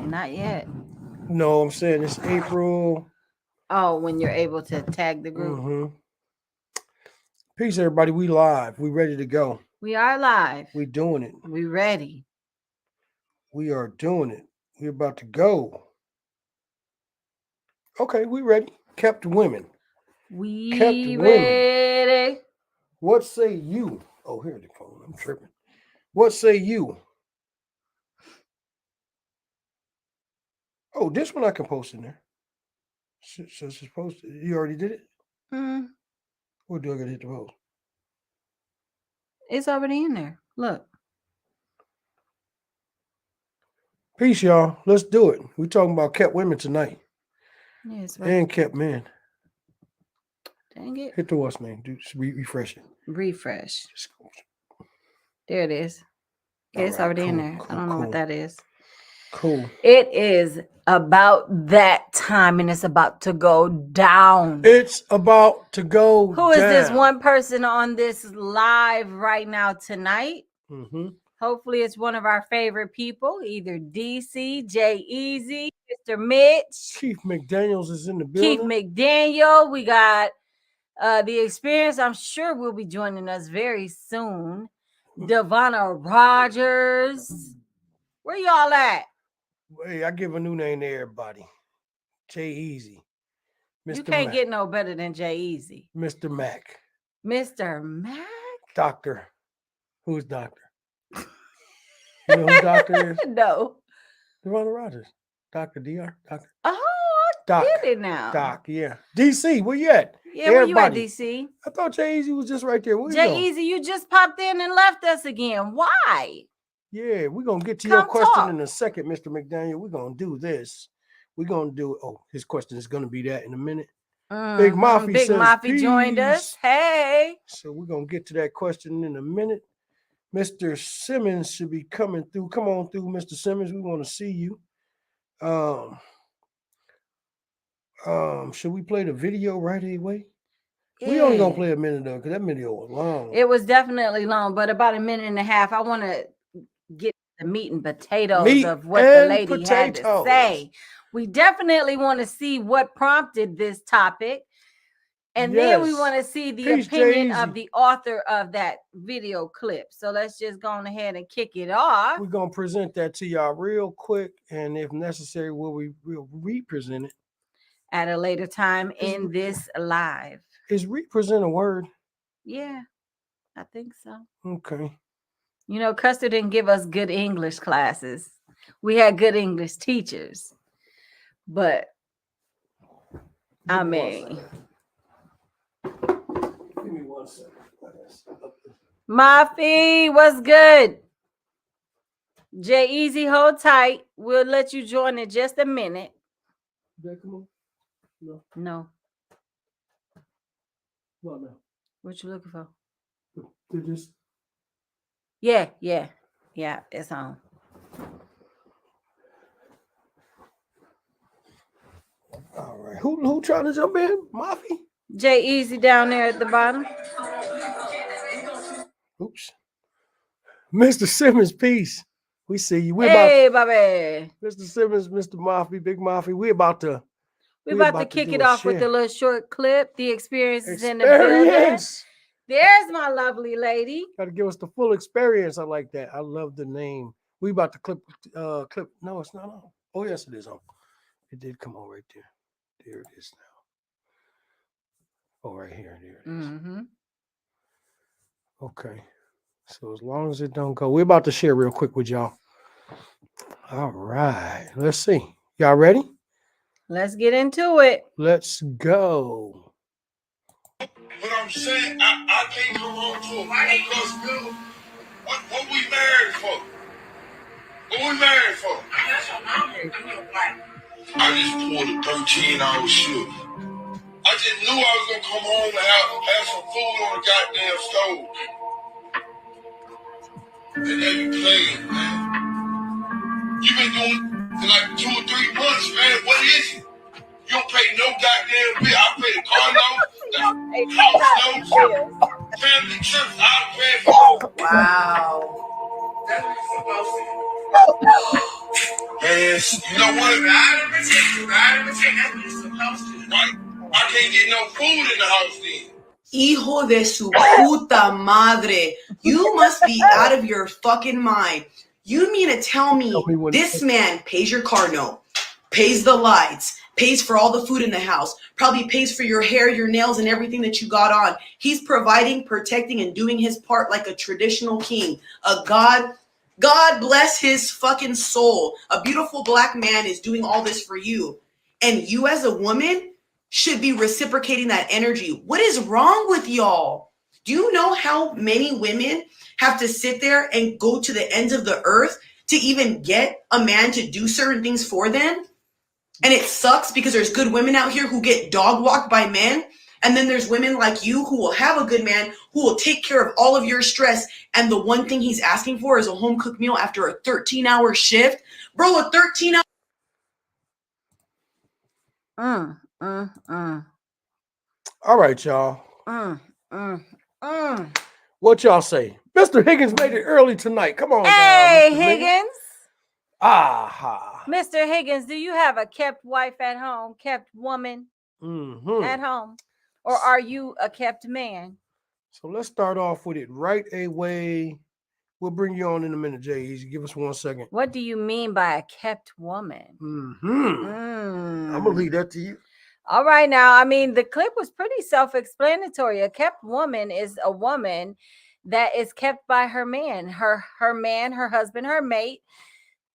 Not yet. No, I'm saying it's April. Oh, when you're able to tag the group. Mm-hmm. Peace, everybody. We live. We ready to go. We are live. We doing it. We ready. We are doing it. We about to go. Okay, we ready. Kept women. We Kept women. ready. What say you? Oh, here's the phone. I'm tripping. What say you? Oh, this one I can post in there. So it's supposed to. You already did it? Mm, Or do I gotta hit the post? it's already in there. Look. Peace, y'all. Let's do it. We talking about kept women tonight. Yeah, it's right. And kept men. Dang it. Hit the what's name. Do refresh it. Refresh. There it is. Yeah, it's right, already in cool, there. cool, I don't know cool. what that is. Cool. It is about that time and it's about to go down. It's about to go Who is down. this one person on this live right now tonight? Mm-hmm. Hopefully it's one of our favorite people, either DC, Jay Easy, Mr. Mitch. Keith McDaniels is in the building. Keith McDaniel. We got The Experience. I'm sure will be joining us very soon. Devonna Rogers. Where y'all at? Hey, I give a new name to everybody. Jay Easy. Mr. You can't Mac. get no better than Jay Easy. Mr. Mac. Mr. Mac? Doctor. Who's Doctor? You know who Doctor is? No. Devonna Rogers. Dr. DR. Doctor. Oh, Doc. I get it now. Doc, yeah. DC, where you at? Yeah, where you at, DC? I thought Jay Easy was just right there. Where Jay Easy, you just popped in and left us again. Why? Yeah, we're going to get to your question in a second, Mr. McDaniel. We're going to do this. We're going to do, his question is going to be that in a minute. Big Mafia Big says, Mafia joined us. Hey. So we're going to get to that question in a minute. Mr. Simmons should be coming through. Come on through, Mr. Simmons. We want to see you. Should we play the video right away? Yeah. We only going to play a minute, though, because that video was long. It was definitely long, but about a minute and a half. I want to get the meat and potatoes of what the lady had to say. We definitely want to see what prompted this topic. And then we want to see the opinion of the author of that video clip. So let's just go on ahead and kick it off. We're going to present that to y'all real quick. And if necessary, we'll represent it at a later time in this live. Is represent a word? Yeah, I think so. Okay. You know, Custer didn't give us good English classes. We had good English teachers. But, I mean... Give me 1 second. Mafi, what's good? Jay Easy, hold tight. We'll let you join in just a minute. Did that come on? No. No. What now? What you looking for? Did this? Yeah, it's on. All right. Who trying to jump in? Mafi? Jay Easy down there at the bottom. Oops. Mr. Simmons, peace. We see you. Hey, baby. Mr. Simmons, Mr. Mafi, Big Mafi. We're about to kick it off with a little short clip. The Experience is in the building. There's my lovely lady. Got to give us the full experience. I like that. I love the name. We about to clip. No, it's not on. Oh, yes, it is on. It did come on right there. There it is now. Oh, right here. There it is. Mm-hmm. Okay. So as long as it don't go, we're about to share real quick with y'all. All right. Let's see. Y'all ready? Let's get into it. Let's go. But I'm saying I can't come home to a man because what we married for? What we married for? I just pulled a 13-hour shift. I just knew I was gonna come home and have some food on the goddamn stove. And now you playing, man. You been doing it for like 2 or 3 months, man. What is it? You don't pay no goddamn bill. I pay the car note, the house note, family trips, I'll pay for. Wow. Man, You know what? Ride and protect. That's what you're supposed to. Right? I can't get no food in the house then. Hijo de su puta madre. You must be out of your fucking mind. You mean to tell me this man pays your car note, pays the lights, pays for all the food in the house, probably pays for your hair, your nails, and everything that you got on. He's providing, protecting, and doing his part like a traditional king. God bless his fucking soul. A beautiful black man is doing all this for you. And you as a woman should be reciprocating that energy. What is wrong with y'all? Do you know how many women have to sit there and go to the ends of the earth to even get a man to do certain things for them? And it sucks because there's good women out here who get dog walked by men. And then there's women like you who will have a good man who will take care of all of your stress. And the one thing he's asking for is a home cooked meal after a 13-hour shift. Bro, a 13-hour. All right, y'all. What y'all say? Mr. Higgins made it early tonight. Come on. Hey, down, Higgins. Aha. Mr. Higgins, do you have a kept wife at home, kept woman at home? Or are you a kept man? So let's start off with it right away. We'll bring you on in a minute, Jay. Easy. Give us 1 second. What do you mean by a kept woman? I'm going to leave that to you. All right. Now, I mean, the clip was pretty self-explanatory. A kept woman is a woman that is kept by her man. Her man, her husband, her mate,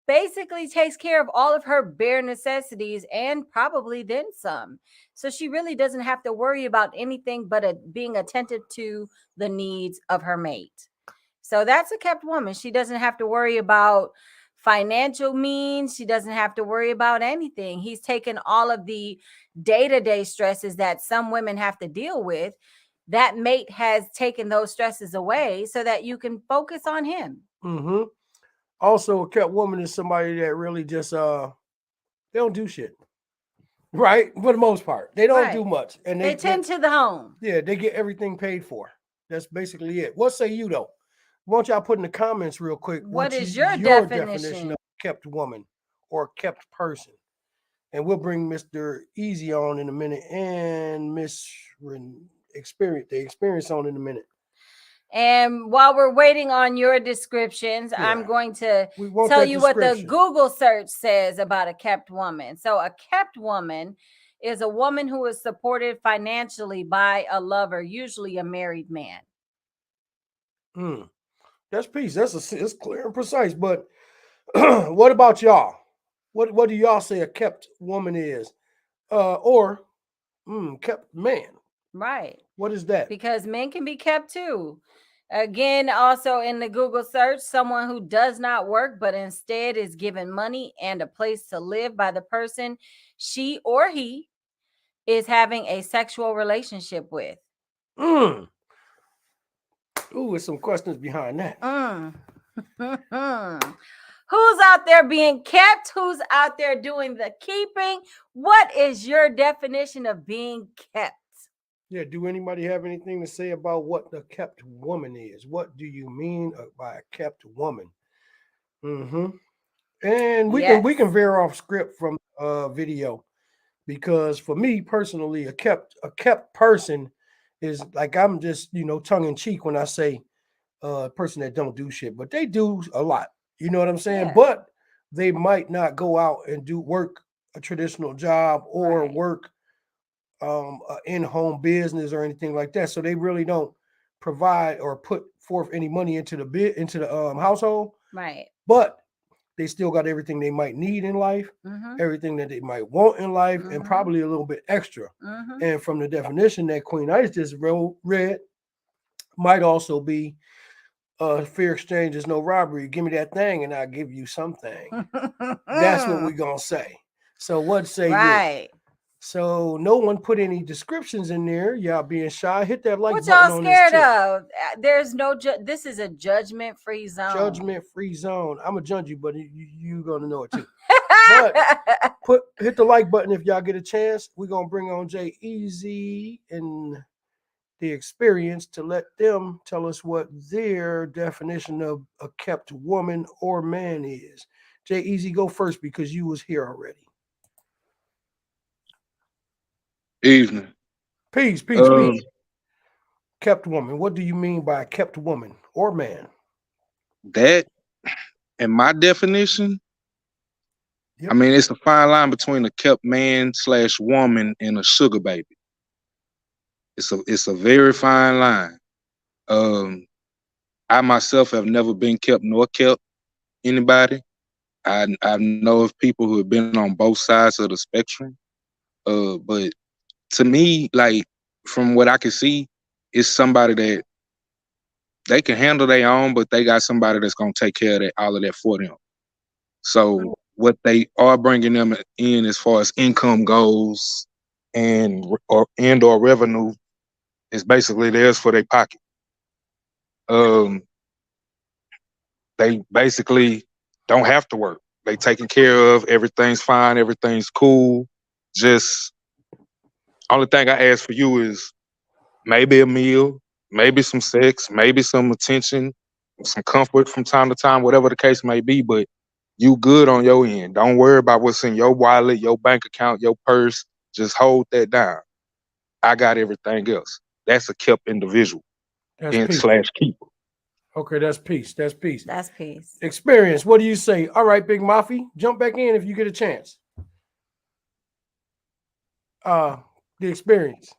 basically takes care of all of her bare necessities and probably then some. So she really doesn't have to worry about anything but being attentive to the needs of her mate. So that's a kept woman. She doesn't have to worry about financial means. She doesn't have to worry about anything. He's taken all of the day-to-day stresses that some women have to deal with. That mate has taken those stresses away so that you can focus on him. Also, a kept woman is somebody that really just they don't do shit. Right? For the most part. They don't do much. And they tend to the home. Yeah, they get everything paid for. That's basically it. What say you though? Why don't y'all put in the comments real quick? What is your definition of kept woman or kept person? And we'll bring Mr. Easy on in a minute and Miss Experience on in a minute. And while we're waiting on your descriptions, I'm going to tell you what the Google search says about a kept woman. So a kept woman is a woman who is supported financially by a lover, usually a married man. That's peace. It's clear and precise. But what about y'all? What do y'all say a kept woman is? Or kept man? Right. What is that? Because men can be kept too. Again, also in the Google search, someone who does not work, but instead is given money and a place to live by the person she or he is having a sexual relationship with. Ooh, there's some questions behind that. Who's out there being kept? Who's out there doing the keeping? What is your definition of being kept? Yeah, do anybody have anything to say about what the kept woman is? What do you mean by a kept woman? And we can veer off script from video, because for me personally, a kept person is like, I'm just, tongue in cheek when I say a person that don't do shit, but they do a lot. You know what I'm saying? Yeah. But they might not go out and work a traditional job or work in-home business or anything like that. So they really don't provide or put forth any money into the household. Right. But they still got everything they might need in life, everything that they might want in life, and probably a little bit extra. And from the definition that Queen Ice just read, might also be fair exchange is no robbery. Give me that thing and I'll give you something. That's what we're going to say. So what say you? So no one put any descriptions in there. Y'all being shy. Hit that like button. What y'all scared of? There's no this is a judgment-free zone. Judgment-free zone. I'm gonna judge you, but you gonna know it too. But hit the like button if y'all get a chance. We're gonna bring on Jay Easy and the Experience to let them tell us what their definition of a kept woman or man is. Jay Easy, go first because you was here already. Evening. Peace, peace, peace. Kept woman. What do you mean by kept woman or man? That, in my definition, Yep. I mean, it's a fine line between a kept man / woman and a sugar baby. It's a very fine line. I myself have never been kept nor kept anybody. I know of people who have been on both sides of the spectrum. But to me, like from what I can see, it's somebody that they can handle their own, but they got somebody that's gonna take care of all of that for them. So what they are bringing them in as far as income goes and or revenue is basically theirs for their pocket. They basically don't have to work. They taken care of, everything's fine, everything's cool. Just only thing I ask for you is maybe a meal, maybe some sex, maybe some attention, some comfort from time to time, whatever the case may be, but you good on your end. Don't worry about what's in your wallet, your bank account, your purse. Just hold that down. I got everything else. That's a kept individual and / keeper. Okay, that's peace. That's peace. That's peace. Experience. What do you say? All right, Big Mafia, jump back in if you get a chance. The experience.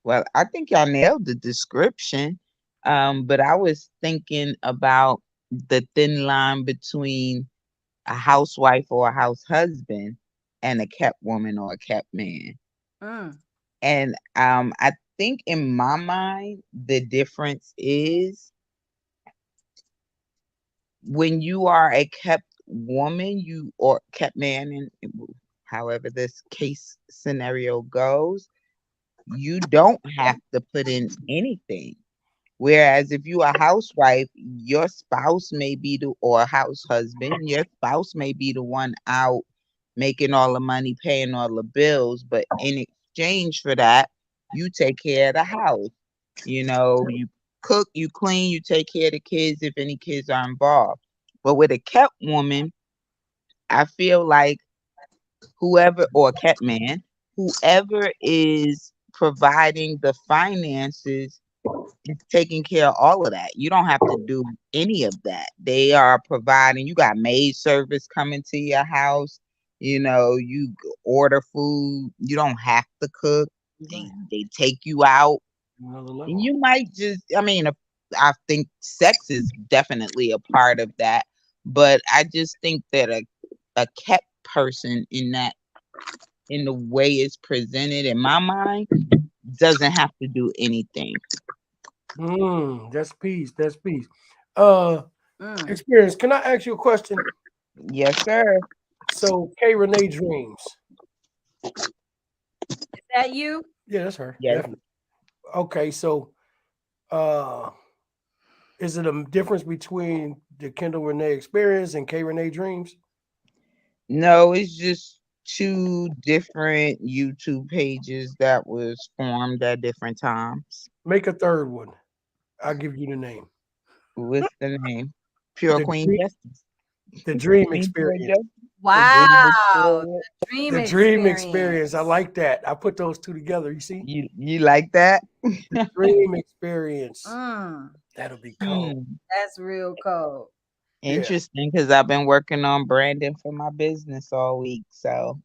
Well, I think y'all nailed the description. But I was thinking about the thin line between a housewife or a house husband and a kept woman or a kept man. And I think in my mind, the difference is when you are a kept woman, or kept man, and however this case scenario goes, you don't have to put in anything. Whereas if you are a housewife, your spouse may be or a house husband, your spouse may be the one out making all the money, paying all the bills, but in exchange for that, you take care of the house. You know, you cook, you clean, you take care of the kids if any kids are involved. But with a kept woman, I feel like whoever, or a kept man, whoever is providing the finances is taking care of all of that. You don't have to do any of that. They are providing. You got maid service coming to your house. You know, you order food. You don't have to cook. They take you out. And you might just, I mean, I think sex is definitely a part of that. But I just think that a kept person in the way it's presented in my mind doesn't have to do anything. That's peace. That's peace. Experience. Can I ask you a question? Yes, sir. So K Renee Dreams. Is that you? Yeah, that's her. Yes. Definitely. Okay, so is it a difference between the Kendall Renee Experience and K Renee Dreams? No, it's just two different YouTube pages that was formed at different times. Make a third one. I'll give you the name. What's the name? Pure Queen Justice. The Dream Experience. Wow. The Dream Experience. I like that. I put those two together. You see? You like that? The Dream Experience. That'll be cool. That's real cool. Interesting, because I've been working on branding for my business all week. So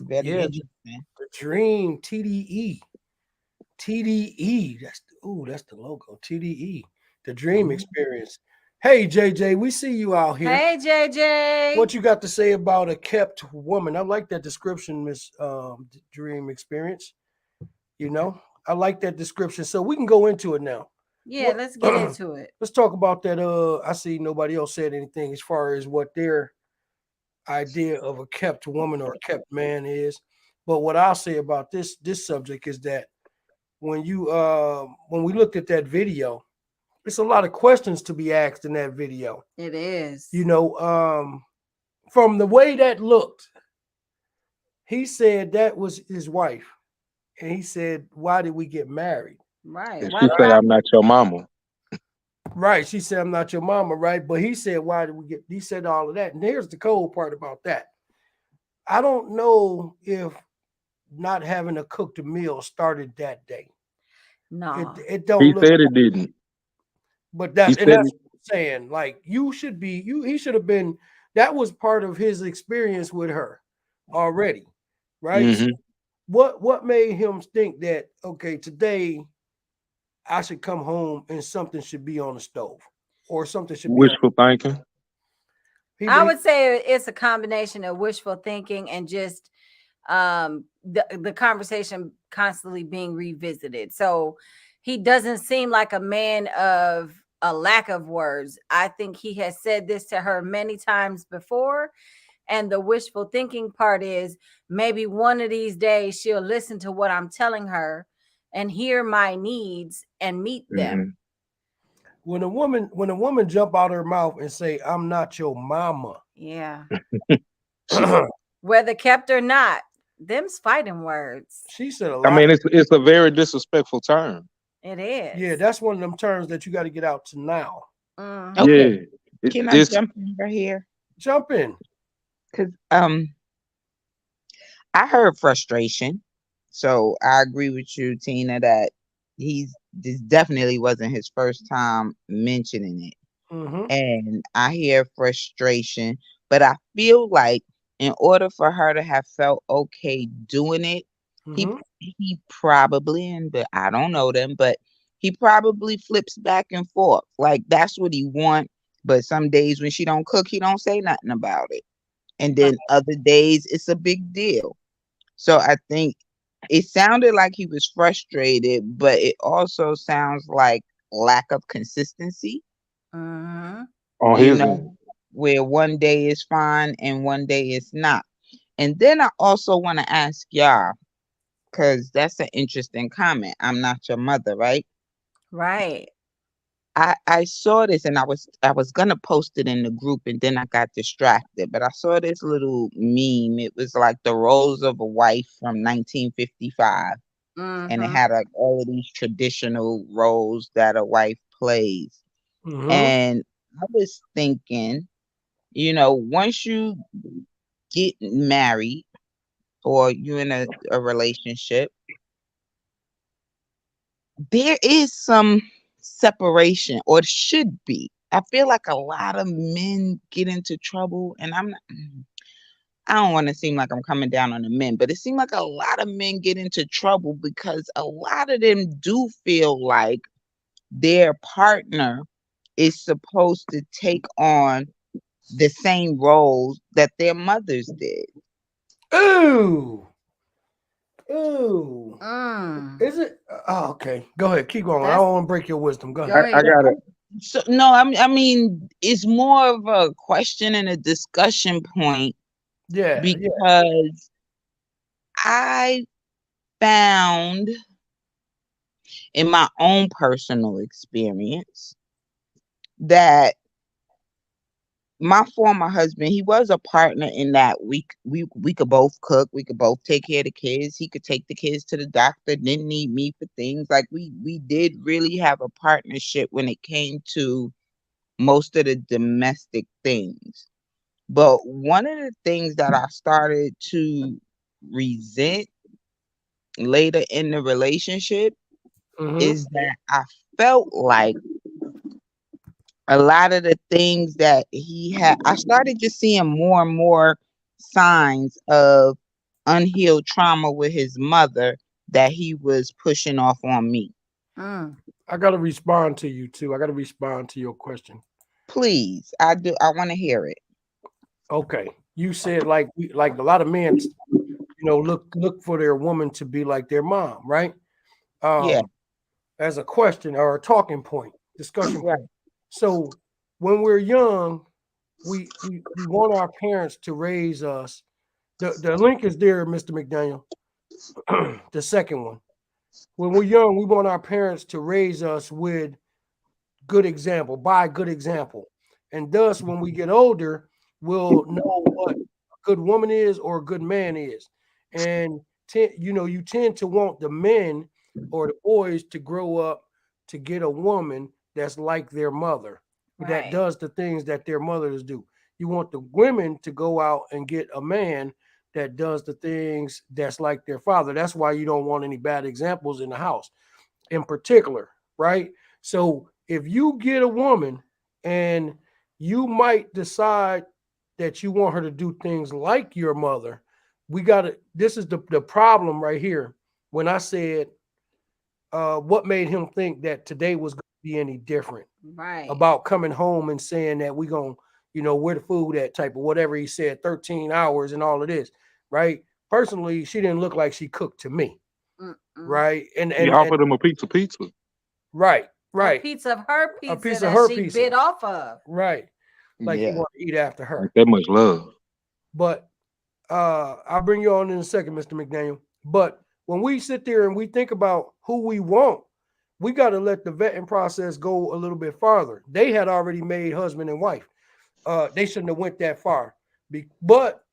very interesting. The Dream TDE. TDE. That's the logo. TDE. The Dream Experience. Hey JJ, we see you out here. Hey JJ. What you got to say about a kept woman? I like that description, Miss Dream Experience. You know, I like that description. So we can go into it now. Yeah, let's get into it. Let's talk about that. I see nobody else said anything as far as what their idea of a kept woman or a kept man is. But what I'll say about this subject is that when we looked at that video, it's a lot of questions to be asked in that video. It is. You know, from the way that looked, he said that was his wife. And he said, why did we get married? Right. And she said, I'm not your mama. Right. She said, I'm not your mama, right? But he said, why did we get, he said all of that. And here's the cold part about that. I don't know if not having to cook the meal started that day. No. It don't He look said it didn't. but He that's said what I'm saying. Like you should be he should have been that was part of his experience with her already. Right. So mhm. what made him think that okay, today I should come home and something should be on the stove or something should be on. Wishful thinking. I would say it's a combination of wishful thinking and just the conversation constantly being revisited. So he doesn't seem like a man of a lack of words. I think he has said this to her many times before. And the wishful thinking part is maybe one of these days she'll listen to what I'm telling her and hear my needs and meet them. When a woman jump out her mouth and say, I'm not your mama. Yeah. Whether kept or not, them's fighting words. She said a lot. I mean, it's a very disrespectful term. It is. Yeah, that's one of them terms that you got to get out to now. Okay. Yeah. Can I jump in right here? Jump in. Because I heard frustration. So I agree with you, Tina, that this definitely wasn't his first time mentioning it. And I hear frustration, but I feel like in order for her to have felt okay doing it, he probably, but I don't know them, but he probably flips back and forth. Like that's what he want. But some days when she don't cook, he don't say nothing about it. And then other days it's a big deal. So I think it sounded like he was frustrated, but it also sounds like lack of consistency. On his end. Where one day is fine and one day is not. And then I also want to ask y'all, because that's an interesting comment. I'm not your mother, right? Right. I saw this and I was gonna post it in the group and then I got distracted. But I saw this little meme. It was like the roles of a wife from 1955. And it had like all of these traditional roles that a wife plays. And I was thinking, once you get married or you're in a relationship, there is some separation, or it should be. I feel like a lot of men get into trouble, and I don't want to seem like I'm coming down on the men, but it seems like a lot of men get into trouble because a lot of them do feel like their partner is supposed to take on the same roles that their mothers did. Ooh. Is it? Oh, okay. Go ahead. Keep going. I don't want to break your wisdom. Go ahead. I got it. So no, I mean, it's more of a question and a discussion point. Yeah. Because I found in my own personal experience that my former husband, he was a partner in that we could both cook, we could both take care of the kids. He could take the kids to the doctor, didn't need me for things. Like we did really have a partnership when it came to most of the domestic things. But one of the things that I started to resent later in the relationship is that I felt like a lot of the things that he had, I started just seeing more and more signs of unhealed trauma with his mother that he was pushing off on me. I got to respond to you too. I got to respond to your question. Please, I do. I want to hear it. Okay, you said like a lot of men, look for their woman to be like their mom, right? Yeah. As a question or a talking point, discussion. Right. So when we're young, we want our parents to raise us. The link is there, Mr. McDaniel. The second one. When we're young, we want our parents to raise us with good example, by good example. And thus, when we get older, we'll know what a good woman is or a good man is. And, you tend to want the men or the boys to grow up to get a woman that's like their mother, Right. that does the things that their mothers do. You want the women to go out and get a man that does the things that's like their father. That's why you don't want any bad examples in the house in particular, right? So if you get a woman and you might decide that you want her to do things like your mother, this is the problem right here. When I said what made him think that today was going to be any different, right, about coming home and saying that we're going to, where the food at type of whatever he said, 13 hours and all of this, right? Personally, she didn't look like she cooked to me. Right. And you offered him a pizza. Right. a piece of her pizza, a piece that of her she pizza. bit off of. Right. Like you want to eat after her. Like that much love. But I'll bring you on in a second, Mr. McDaniel. But when we sit there and we think about who we want, we got to let the vetting process go a little bit farther. They had already made husband and wife. They shouldn't have went that far. But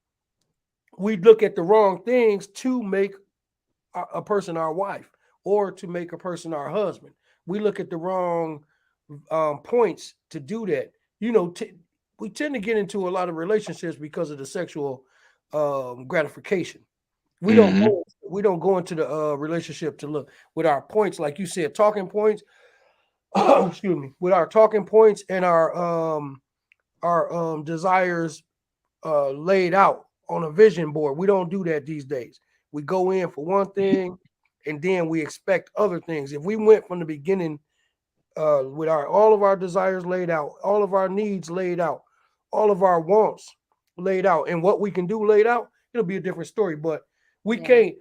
we look at the wrong things to make a person our wife or to make a person our husband. We look at the wrong points to do that. We tend to get into a lot of relationships because of the sexual gratification. We don't go into the relationship to look with our points, like you said, talking points. Excuse me, with our talking points and our desires laid out on a vision board. We don't do that these days. We go in for one thing, and then we expect other things. If we went from the beginning with all of our desires laid out, all of our needs laid out, all of our wants laid out, and what we can do laid out, it'll be a different story. But we can't,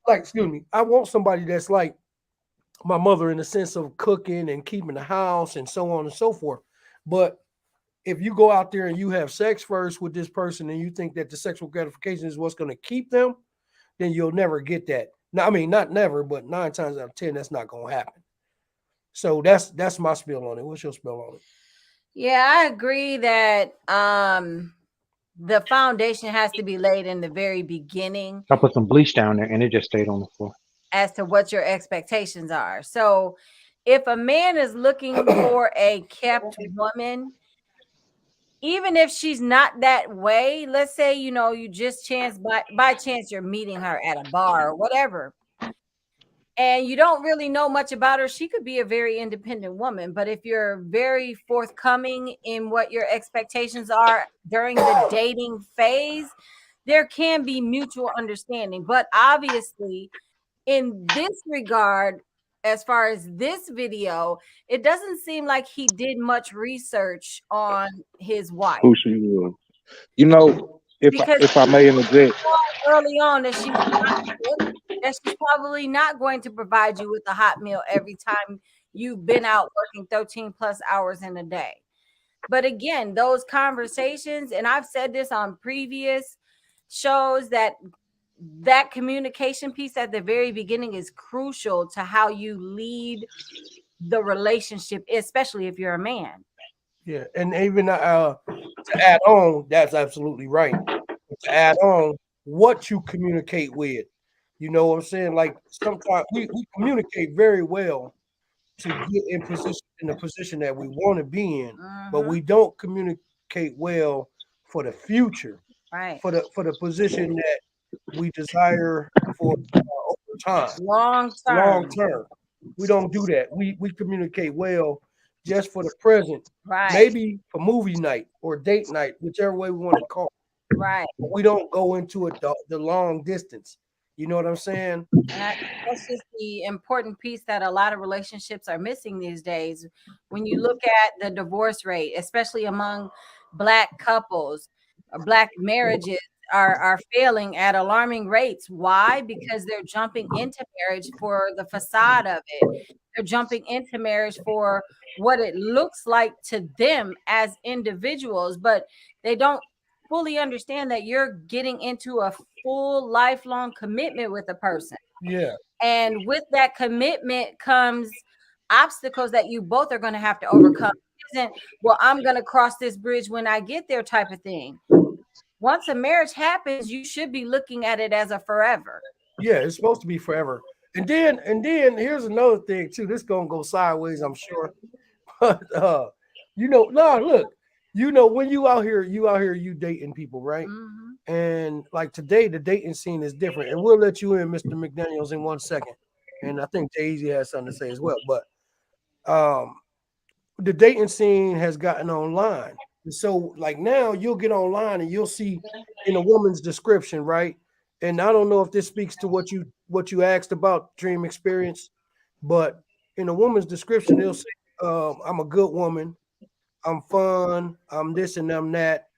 excuse me, I want somebody that's like my mother in the sense of cooking and keeping the house and so on and so forth. But if you go out there and you have sex first with this person and you think that the sexual gratification is what's going to keep them, then you'll never get that. Now, I mean, not never, but 9 times out of 10, that's not going to happen. So that's my spiel on it. What's your spiel on it? Yeah, I agree that the foundation has to be laid in the very beginning. I put some bleach down there and it just stayed on the floor. As to what your expectations are. So if a man is looking for a kept woman, even if she's not that way, let's say, you just by chance you're meeting her at a bar or whatever, and you don't really know much about her, she could be a very independent woman. But if you're very forthcoming in what your expectations are during the dating phase, there can be mutual understanding. But obviously, in this regard, as far as this video, it doesn't seem like he did much research on his wife. Who she was. If I may interject. Early on that she's probably not going to provide you with a hot meal every time you've been out working 13 plus hours in a day. But again, those conversations, and I've said this on previous shows, that communication piece at the very beginning is crucial to how you lead the relationship, especially if you're a man. Yeah, and even to add on, that's absolutely right. To add on what you communicate with, you know what I'm saying? Like sometimes we communicate very well to get in the position that we want to be in, but we don't communicate well for the future, right? For the position that we desire for over time, long term. We don't do that. We communicate well just for the present, right? Maybe for movie night or date night, whichever way we want to call it, right? But we don't go into it the long distance. You know what I'm saying? And that's just the important piece that a lot of relationships are missing these days. When you look at the divorce rate, especially among Black couples, or Black marriages are failing at alarming rates. Why? Because they're jumping into marriage for the facade of it. They're jumping into marriage for what it looks like to them as individuals, but they don't fully understand that you're getting into a full lifelong commitment with a person. Yeah. And with that commitment comes obstacles that you both are going to have to overcome. It isn't, well, I'm going to cross this bridge when I get there type of thing. Once a marriage happens, you should be looking at it as a forever. Yeah, it's supposed to be forever. And then here's another thing too. This gonna go sideways, I'm sure. But look, when you out here, you dating people, right? Mm-hmm. And like today, the dating scene is different. And we'll let you in, Mr. McDaniels, in 1 second. And I think Jay-Z has something to say as well. But the dating scene has gotten online. And so like now you'll get online and you'll see in a woman's description, right? And I don't know if this speaks to what you asked about dream experience, but in a woman's description, they'll say, I'm a good woman, I'm fun, I'm this and I'm that,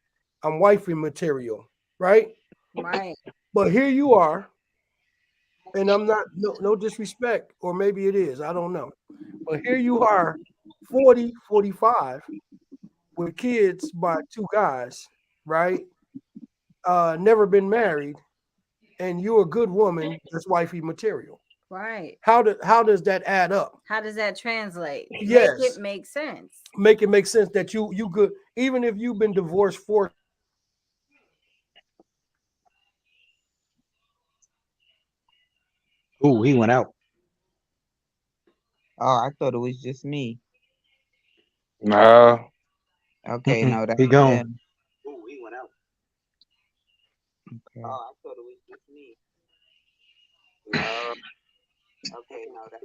I'm wifey material, right? Right. But here you are, and I'm not no disrespect, or maybe it is, I don't know. But here you are, 40, 45, with kids by 2 guys, right? Never been married, and you're a good woman that's wifey material. Right. How does that add up? How does that translate? Yes. Make it make sense. Make it make sense that you good, even if you've been divorced 4. Ooh, he went out. Oh, I thought it was just me. Nah. Okay, no, that's he gone. him. Ooh, he went out. Okay. Oh, I thought it was just me. Okay, no, that's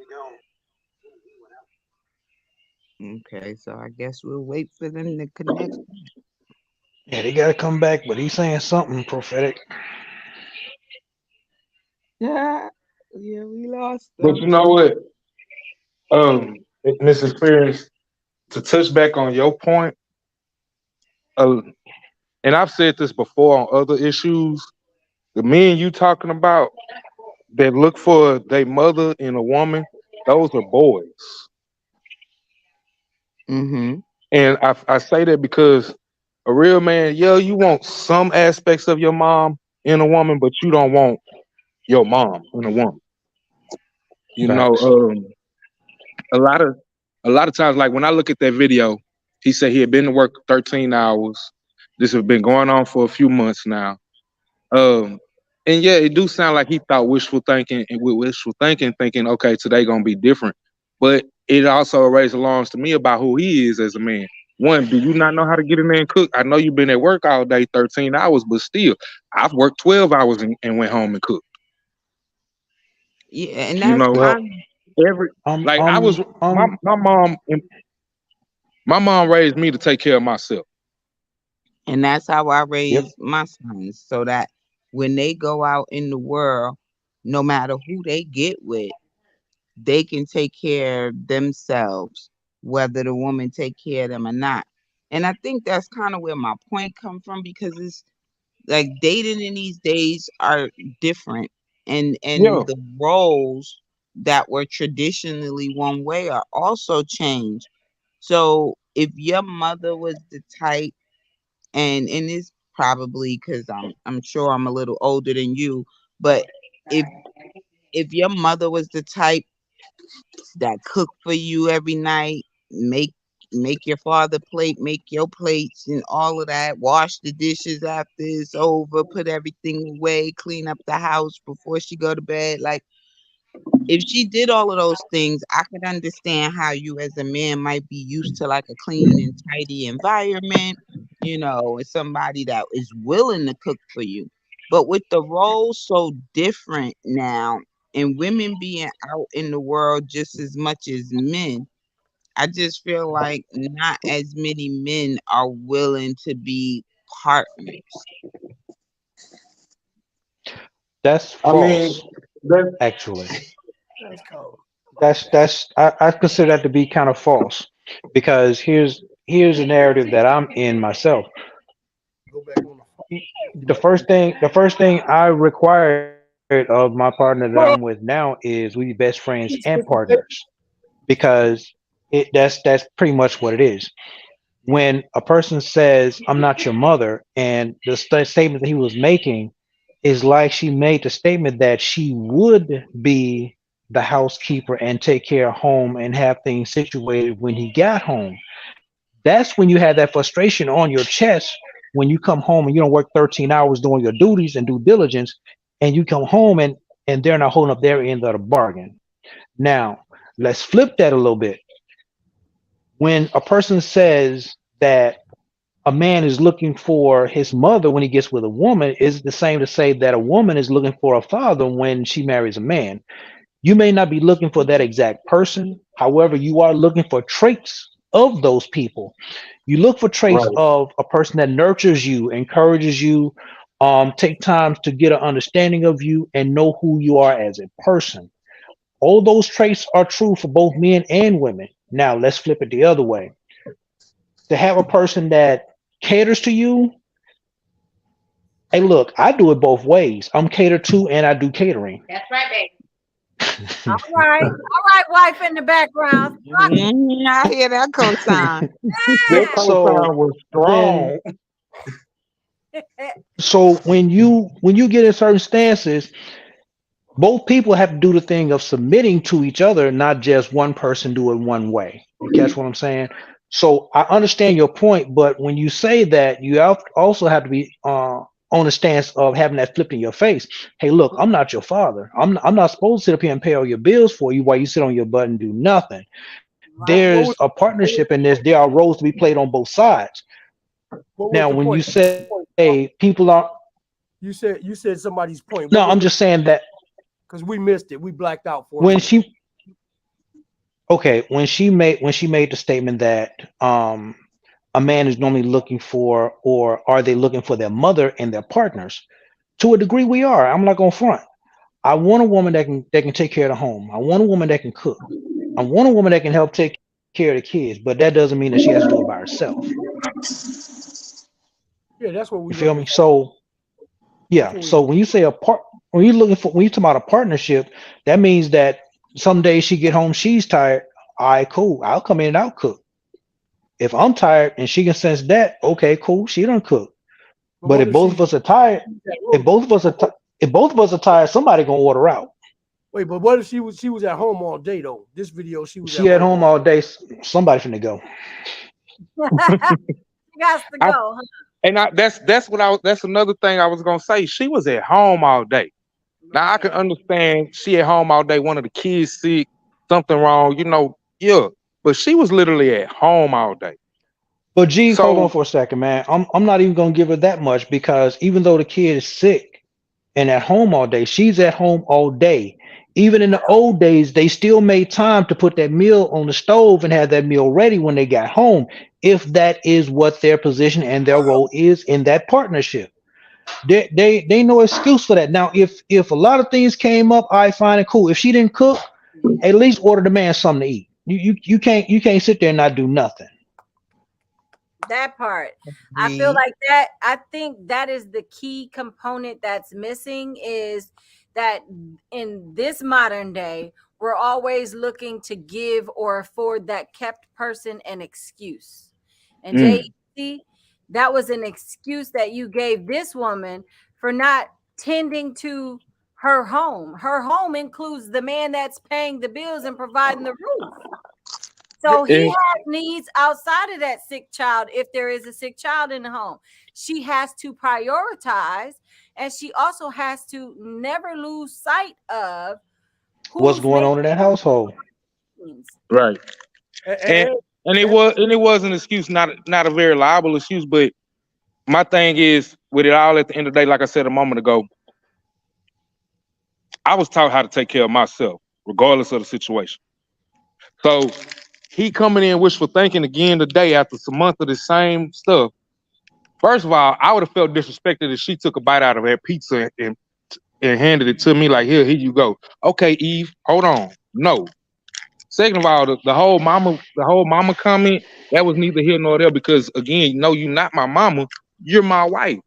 him. Okay, so I guess we'll wait for them to connect. Yeah, they gotta come back, but he's saying something prophetic. Yeah, we lost them. But you know what? In this experience, to touch back on your point, and I've said this before on other issues, the men you talking about that look for their mother in a woman, those are boys. Mm-hmm. And I say that because a real man, you want some aspects of your mom in a woman, but you don't want your mom in a woman. You know, a lot of times, like when I look at that video, he said he had been to work 13 hours. This has been going on for a few months now. And yeah, it do sound like he thought wishful thinking, and with wishful thinking, okay, today gonna be different. But it also raised alarms to me about who he is as a man. One, do you not know how to get in there and cook? I know you've been at work all day, 13 hours, but still, I've worked 12 hours and went home and cooked. Yeah, and that's my mom raised me to take care of myself. And that's how I raised my sons, so that when they go out in the world, no matter who they get with, they can take care of themselves, whether the woman take care of them or not. And I think that's kind of where my point comes from, because it's like dating in these days are different, and the roles that were traditionally one way are also changed. So if your mother was the type, and it's probably because I'm sure I'm a little older than you, but if your mother was the type that cook for you every night, make your father plate, make your plates and all of that, wash the dishes after it's over, put everything away, clean up the house before she go to bed, like if she did all of those things, I could understand how you as a man might be used to like a clean and tidy environment, and somebody that is willing to cook for you. But with the roles so different now, and women being out in the world just as much as men, I just feel like not as many men are willing to be partners. That's false. Actually, I consider that to be kind of false, because here's a narrative that I'm in myself. The first thing I require of my partner that I'm with now is we be best friends and partners, because that's pretty much what it is. When a person says I'm not your mother, and the statement that he was making is like she made the statement that she would be the housekeeper and take care of home and have things situated when he got home. That's when you had that frustration on your chest when you come home and you don't work 13 hours doing your duties and due diligence, and you come home and and they're not holding up their end of the bargain. Now, let's flip that a little bit. When a person says that a man is looking for his mother when he gets with a woman, is the same to say that a woman is looking for a father when she marries a man. You may not be looking for that exact person. However, you are looking for traits of those people. You look for traits of a person that nurtures you, encourages you, take time to get an understanding of you and know who you are as a person. All those traits are true for both men and women. Now, let's flip it the other way. To have a person that caters to you, hey, look, I do it both ways. I'm catered to and I do catering. That's right, baby. All right, wife in the background. I hear that cosign. That cosign was strong. So when you get in certain stances, both people have to do the thing of submitting to each other, not just one person do it one way. You catch what I'm saying? So I understand your point, but when you say that, you also have to be on the stance of having that flipped in your face. Hey, look, I'm not your father. I'm not supposed to sit up here and pay all your bills for you while you sit on your butt and do nothing. There's a partnership in this. There are roles to be played on both sides. Now, when you say, hey, people are, you said somebody's point. No, I'm just saying that because we missed it. We blacked out for when she made the statement that a man is normally looking for, or are they looking for their mother and their partners? To a degree, we are. I'm not gonna front. I want a woman that can take care of the home. I want a woman that can cook. I want a woman that can help take care of the kids, but that doesn't mean that she has to do it by herself. Yeah, that's what we feel me. So yeah, so when you say when you talk about a partnership, that means that some days she get home, she's tired. All right, cool. I'll come in and I'll cook. If I'm tired and she can sense that, okay, cool. She don't cook. But if both of us are tired, if both of us are tired, somebody gonna order out. Wait, but what if she was at home all day though? This video, she at home all day. Somebody finna go. She got to go. And that's another thing I was gonna say. She was at home all day. Now I can understand she at home all day. One of the kids sick, something wrong, yeah. But she was literally at home all day. But G, hold on for a second, man. I'm not even gonna give her that much, because even though the kid is sick and at home all day, she's at home all day. Even in the old days, they still made time to put that meal on the stove and have that meal ready when they got home, if that is what their position and their role is in that partnership. They no excuse for that. Now, if a lot of things came up, I find it cool. If she didn't cook, at least order the man something to eat. You can't sit there and not do nothing. That part. I feel like that. I think that is the key component that's missing, is that in this modern day, we're always looking to give or afford that kept person an excuse. And JC, that was an excuse that you gave this woman for not tending to her home. Her home includes the man that's paying the bills and providing the roof. So he has needs outside of that sick child. If there is a sick child in the home, she has to prioritize, and she also has to never lose sight of what's going on in that household. Right. And it was an excuse, not a very liable excuse. But my thing is, with it all, at the end of the day, like I said a moment ago, I was taught how to take care of myself, regardless of the situation. So he coming in wishful thinking again today after some months of the same stuff. First of all, I would have felt disrespected if she took a bite out of that pizza and handed it to me like, here you go. Okay, Eve, hold on. No. Second of all, the whole mama comment, that was neither here nor there, because again, no, you're not my mama, you're my wife.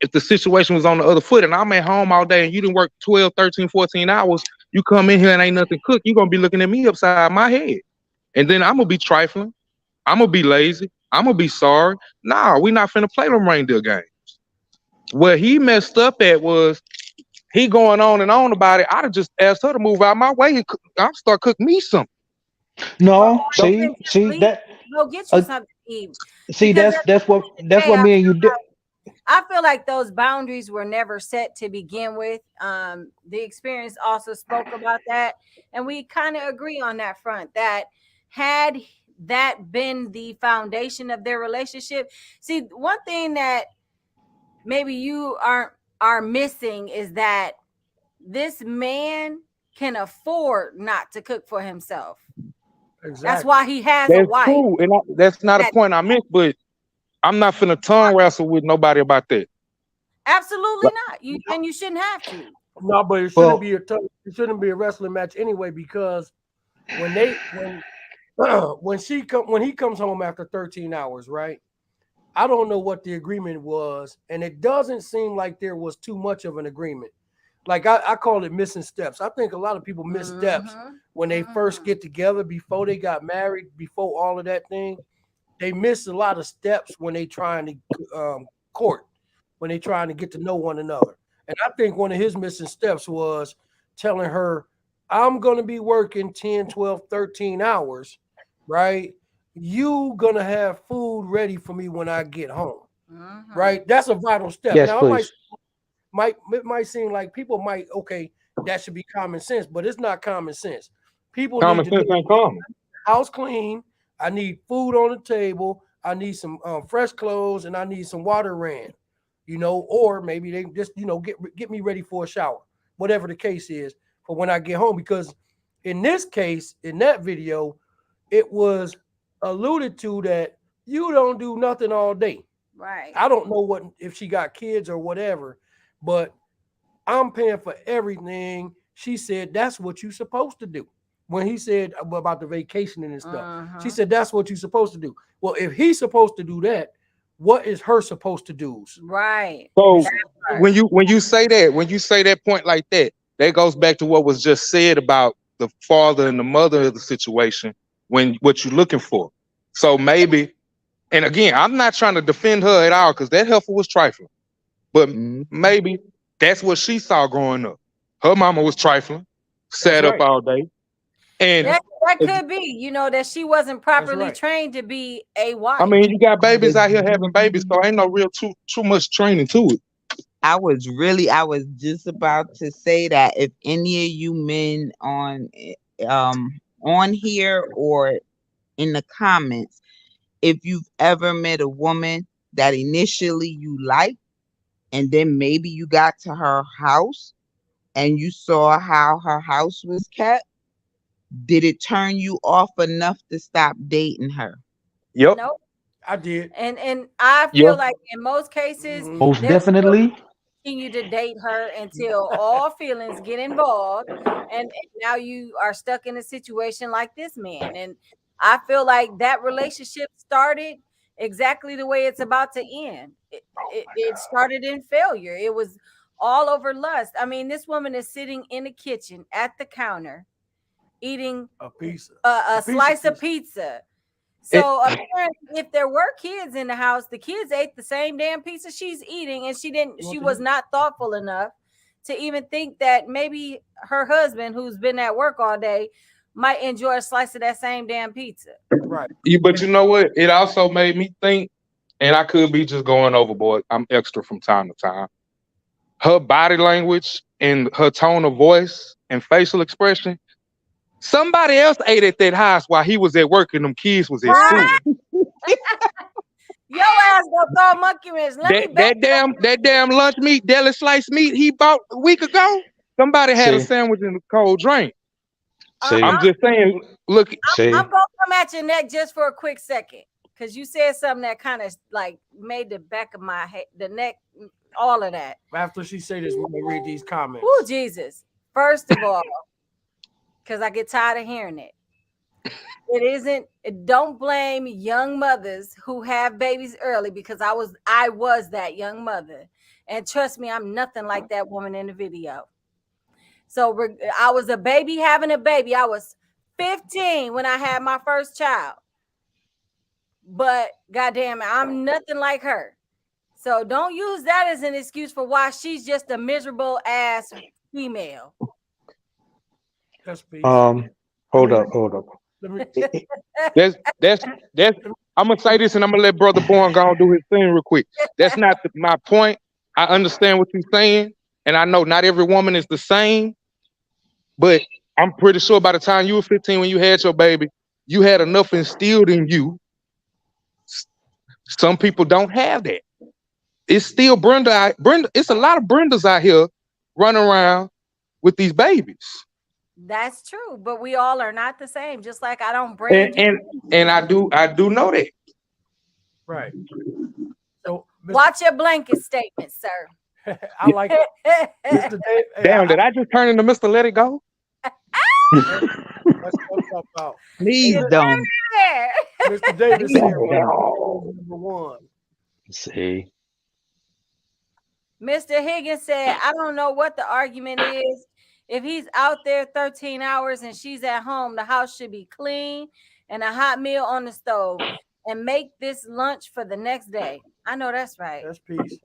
If the situation was on the other foot and I'm at home all day and you didn't work 12, 13, 14 hours, you come in here and ain't nothing cooked, you're gonna be looking at me upside my head. And then I'm gonna be trifling. I'm gonna be lazy. I'm gonna be sorry. Nah, we not finna play them reindeer games. Where he messed up at was he going on and on about it. I'd have just asked her to move out my way and I'll start cooking me something. No, see that. Go get you something to eat. See, that's what me and you did. I feel like those boundaries were never set to begin with. The experience also spoke about that, and we kind of agree on that front. That had that been the foundation of their relationship. See, one thing that maybe you are missing is that this man can afford not to cook for himself. Exactly. That's why he has a wife. True, and that's not a point I meant, but I'm not finna tongue wrestle with nobody about that. Absolutely not. You shouldn't have to. No, but it shouldn't be it shouldn't be a wrestling match anyway, because when he comes home after 13 hours, right? I don't know what the agreement was, and it doesn't seem like there was too much of an agreement. Like I call it missing steps. I think a lot of people miss steps when they first get together, before they got married, before all of that thing. They miss a lot of steps when they trying to court, when they trying to get to know one another. And I think one of his missing steps was telling her, I'm going to be working 10, 12, 13 hours, right? You going to have food ready for me when I get home, right? That's a vital step. Yes, now, please. It might seem like people might, okay, that should be common sense, but it's not common sense. People Common need to sense ain't common. House clean. I need food on the table. I need some fresh clothes, and I need some water ran, or maybe they just, get me ready for a shower, whatever the case is for when I get home. Because in this case, in that video, it was alluded to that you don't do nothing all day. Right. I don't know if she got kids or whatever, but I'm paying for everything. She said, that's what you're supposed to do. When he said about the vacationing and stuff, she said, that's what you're supposed to do. Well, if he's supposed to do that, what is her supposed to do? Right. So when you say that point like that, that goes back to what was just said about the father and the mother of the situation, when what you're looking for. So maybe, and again, I'm not trying to defend her at all, because that heifer was trifling. But maybe that's what she saw growing up. Her mama was trifling, sat up all day. And that could be, that she wasn't properly trained to be a wife. I mean, you got babies out here having babies, so ain't no real too much training to it. I was just about to say that if any of you men on here or in the comments, if you've ever met a woman that initially you liked, and then maybe you got to her house and you saw how her house was kept, did it turn you off enough to stop dating her? Yep. Nope. I did. And I feel like in most cases, most definitely continue to date her until all feelings get involved, and now you are stuck in a situation like this man. And I feel like that relationship started exactly the way it's about to end. It started in failure. It was all over lust. I mean, this woman is sitting in the kitchen at the counter eating a slice of pizza. So apparently, if there were kids in the house, the kids ate the same damn pizza she's eating, and she was not thoughtful enough to even think that maybe her husband, who's been at work all day, might enjoy a slice of that same damn pizza. Right. But you know what? It also made me think, and I could be just going overboard. I'm extra from time to time. Her body language and her tone of voice and facial expression. Somebody else ate at that house while he was at work and them kids was at school. Your ass gonna throw a monkey wrench. That damn lunch meat, deli sliced meat he bought a week ago. Somebody had a sandwich and a cold drink. I'm just saying, look. I'm gonna come at your neck just for a quick second, because you said something that kind of like made the back of my head, the neck, all of that. After she say this, we're gonna read these comments. Oh, Jesus. First of all, because I get tired of hearing it. Don't blame young mothers who have babies early, because I was that young mother. And trust me, I'm nothing like that woman in the video. So I was a baby having a baby. I was 15 when I had my first child. But goddamn it, I'm nothing like her. So don't use that as an excuse for why she's just a miserable ass female. Hold up. That's I'm gonna say this, and I'm gonna let Brother Born go and do his thing real quick. That's not my point. I understand what you're saying, and I know not every woman is the same. But I'm pretty sure by the time you were 15, when you had your baby, you had enough instilled in you. Some people don't have that. It's still Brenda. It's a lot of Brendas out here running around with these babies. That's true, but we all are not the same. Just like I don't brand and I do know that. Right. So watch your blanket statement, sir. I like it. Mr. Dave, damn, did I just turn into Mr. Let It Go? That's what I'm talking about. Please don't. Mr. Davis here. Number one. See. Mr. Higgins said, I don't know what the argument is. If he's out there 13 hours and she's at home, the house should be clean and a hot meal on the stove and make this lunch for the next day. I know that's right. That's peace.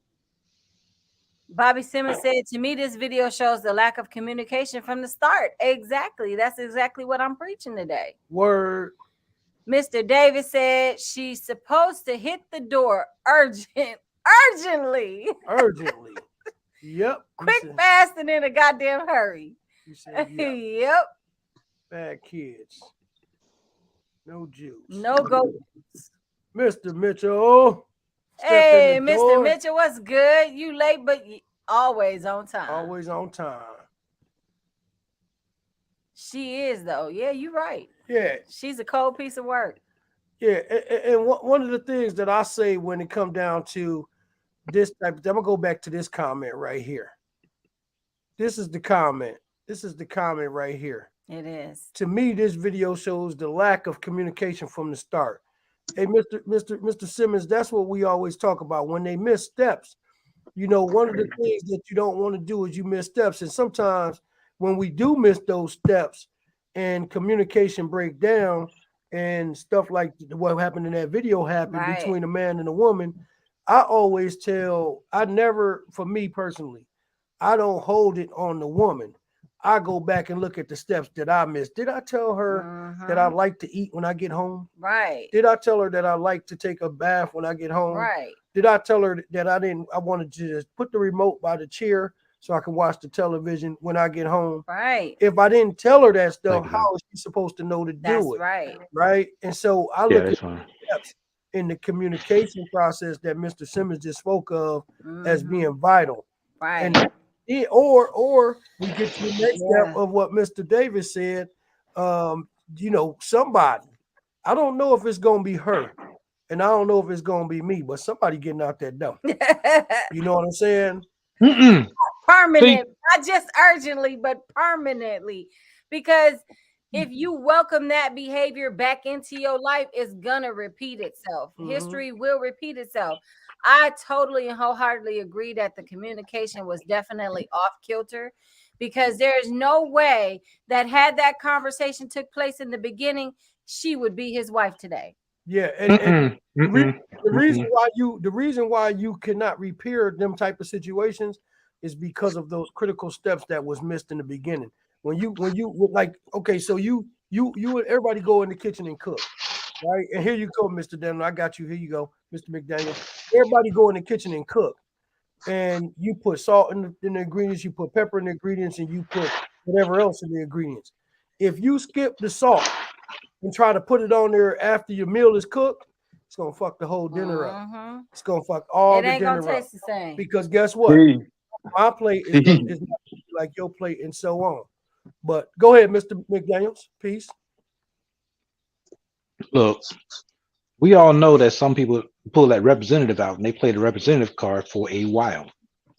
Bobby Simmons said, to me, this video shows the lack of communication from the start. Exactly. That's exactly what I'm preaching today. Word. Mr. Davis said she's supposed to hit the door urgently. Urgently. Yep. Quick, fast, and in a goddamn hurry. You said, yep. Bad kids. No juice. No go. Mr. Mitchell. Hey, Mr. Mitchell, what's good? You late, but always on time. Always on time. She is, though. Yeah, you're right. Yeah. She's a cold piece of work. Yeah. And one of the things that I say when it comes down to this type, I'm going to go back to this comment right here. This is the comment. This is the comment right here. It is. To me, this video shows the lack of communication from the start. Hey, Mr. Simmons, that's what we always talk about. When they miss steps, you know, one of the things that you don't want to do is you miss steps. And sometimes when we do miss those steps and communication break down and stuff like what happened in that video happened between a man and a woman, I always tell, for me personally, I don't hold it on the woman. I go back and look at the steps that I missed. Did I tell her that I like to eat when I get home? Right. Did I tell her that I like to take a bath when I get home? Right. Did I tell her that I wanted to just put the remote by the chair so I can watch the television when I get home? Right. If I didn't tell her that stuff, how is she supposed to know to do it? Right. Right. And so I look at the steps in the communication process that Mr. Simmons just spoke of as being vital. Right. And or we get to the next step of what Mr. Davis said. You know, somebody. I don't know if it's gonna be her, and I don't know if it's gonna be me, but somebody getting out that door. You know what I'm saying? Permanent, not just urgently, but permanently. Because if you welcome that behavior back into your life, it's gonna repeat itself. History will repeat itself. I totally and wholeheartedly agree that the communication was definitely off kilter, because there's no way that had that conversation took place in the beginning, she would be his wife today. Yeah, and the reason why you cannot repair them type of situations is because of those critical steps that was missed in the beginning. When you like, okay, so you and everybody go in the kitchen and cook, right? And here you go, Mr. Denver. I got you. Here you go, Mr. McDaniel. Everybody go in the kitchen and cook, and you put salt in the ingredients, you put pepper in the ingredients, and you put whatever else in the ingredients. If you skip the salt and try to put it on there after your meal is cooked, it's gonna fuck the whole dinner up. It's gonna fuck all the dinner up. It ain't gonna taste the same. Because guess what? My plate is not like your plate, and so on. But go ahead, Mr. McDaniels. Peace. Look, we all know that some people pull that representative out and they play the representative card for a while.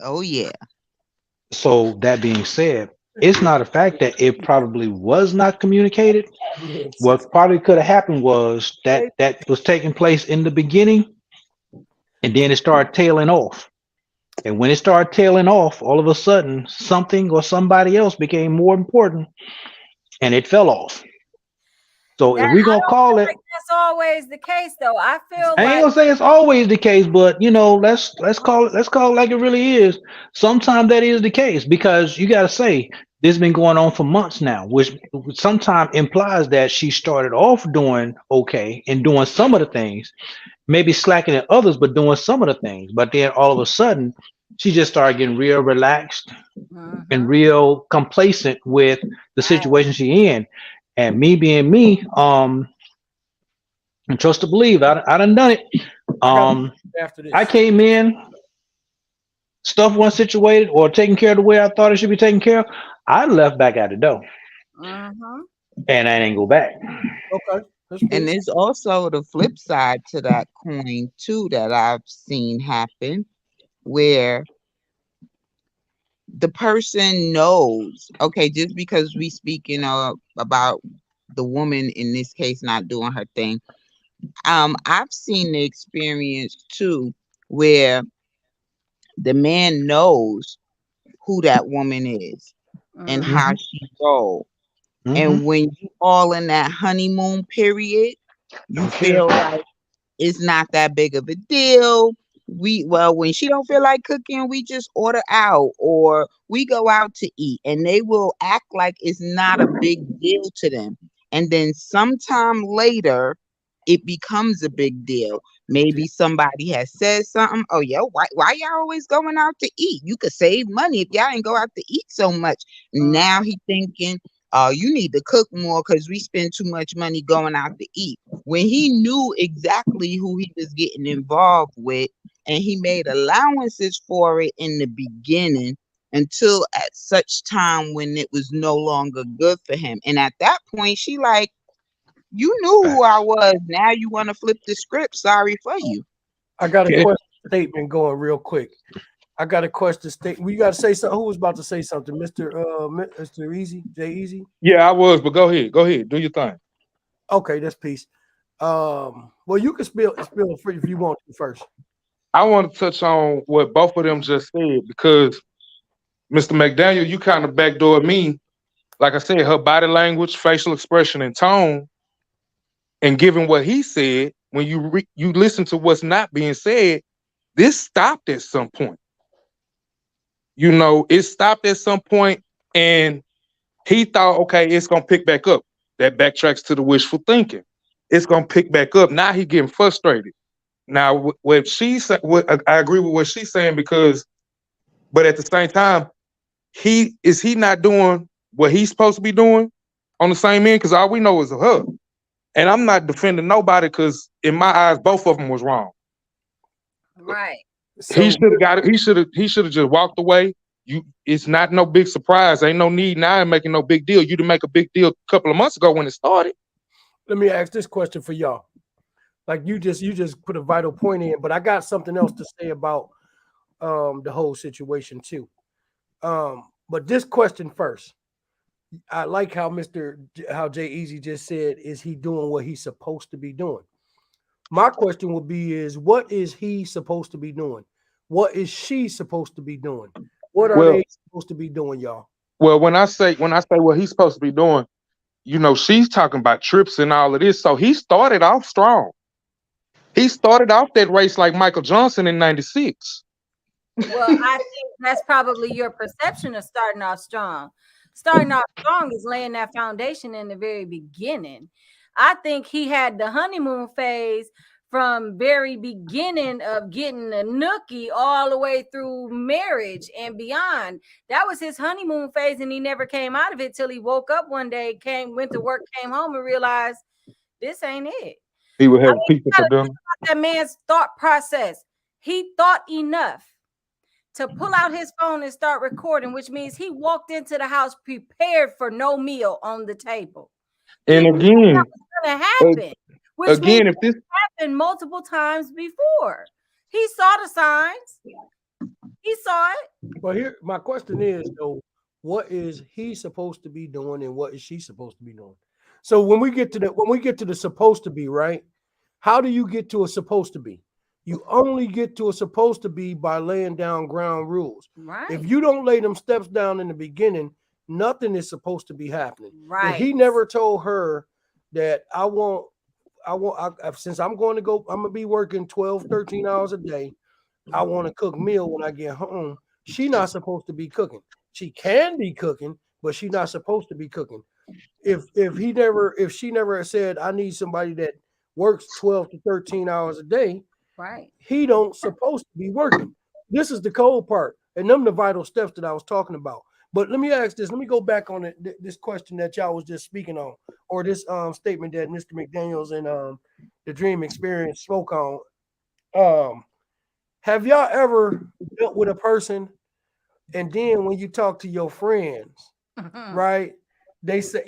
Oh, yeah. So that being said, it's not a fact that it probably was not communicated. What probably could have happened was that was taking place in the beginning, and then it started tailing off. And when it started tailing off, all of a sudden, something or somebody else became more important, and it fell off. So if we're gonna call it, like that's always the case, though. I feel I ain't like gonna say it's always the case, but let's call it like it really is. Sometimes that is the case because you gotta say this has been going on for months now, which sometimes implies that she started off doing okay and doing some of the things, maybe slacking at others, but doing some of the things. But then all of a sudden, she just started getting real relaxed and real complacent with the situation she in. And me being me, and trust to believe, I done it. After this, I came in, stuff wasn't situated or taken care of the way I thought it should be taken care of. I left back out the door, and I didn't go back. Okay. And there's also the flip side to that coin too that I've seen happen, where the person knows, okay, just because we speaking about the woman in this case not doing her thing, I've seen the experience too where the man knows who that woman is and how she rolls. And when you all in that honeymoon period, you feel like it's not that big of a deal. When she don't feel like cooking, we just order out or we go out to eat, and they will act like it's not a big deal to them. And then sometime later, it becomes a big deal. Maybe somebody has said something. Oh, yo, why y'all always going out to eat? You could save money if y'all ain't go out to eat so much. Now he thinking, you need to cook more because we spend too much money going out to eat. When he knew exactly who he was getting involved with, and he made allowances for it in the beginning until at such time when it was no longer good for him. And at that point, she like, you knew who I was. Now you want to flip the script. Sorry for you. I got a question statement going real quick. I got a question statement. You got to say something. Who was about to say something? Mr. Easy? Jay Easy? Yeah, I was, but go ahead. Go ahead. Do your thing. Okay, that's peace. Well, you can spill free if you want to first. I want to touch on what both of them just said because Mr. McDaniel, you kind of backdoored me. Like I said, her body language, facial expression, and tone, and given what he said, when you listen to what's not being said, this stopped at some point. You know, it stopped at some point, and he thought, okay, it's gonna pick back up. That backtracks to the wishful thinking. It's gonna pick back up. Now he getting frustrated. Now, what she said, I agree with what she's saying but at the same time, he not doing what he's supposed to be doing on the same end? Because all we know is a hug. And I'm not defending nobody because in my eyes, both of them was wrong. Right. So he should have got it. He should have just walked away. It's not no big surprise. Ain't no need now in making no big deal. You didn't make a big deal a couple of months ago when it started. Let me ask this question for y'all. Like you just put a vital point in, but I got something else to say about the whole situation too. But this question first. I like how Jay Easy just said, is he doing what he's supposed to be doing? My question would be what is he supposed to be doing? What is she supposed to be doing? What are they supposed to be doing, y'all? Well, when I say what he's supposed to be doing, you know, she's talking about trips and all of this. So he started off strong. He started off that race like Michael Johnson in '96. Well, I think that's probably your perception of starting off strong. Starting off strong is laying that foundation in the very beginning. I think he had the honeymoon phase from very beginning of getting a nookie all the way through marriage and beyond. That was his honeymoon phase, and he never came out of it till he woke up one day, went to work, came home, and realized this ain't it. He would have pizza for dinner. That man's thought process. He thought enough to pull out his phone and start recording, which means he walked into the house prepared for no meal on the table. And again, that was going to happen. Which again, if this happened multiple times before, he saw the signs. He saw it. Well, here my question is though, what is he supposed to be doing, and what is she supposed to be doing? So when we get to the supposed to be, right? How do you get to a supposed to be? You only get to a supposed to be by laying down ground rules. Right. If you don't lay them steps down in the beginning, nothing is supposed to be happening. Right. And he never told her that since I'm going to be working 12, 13 hours a day. I want to cook meal when I get home. She not supposed to be cooking. She can be cooking, but she's not supposed to be cooking. If she never said I need somebody that works 12 to 13 hours a day, right? He don't supposed to be working. This is the cold part, and them the vital steps that I was talking about. But let me ask this. Let me go back on this question that y'all was just speaking on, or this statement that Mr. McDaniels and the Dream Experience spoke on. Have y'all ever dealt with a person, and then when you talk to your friends, right? They say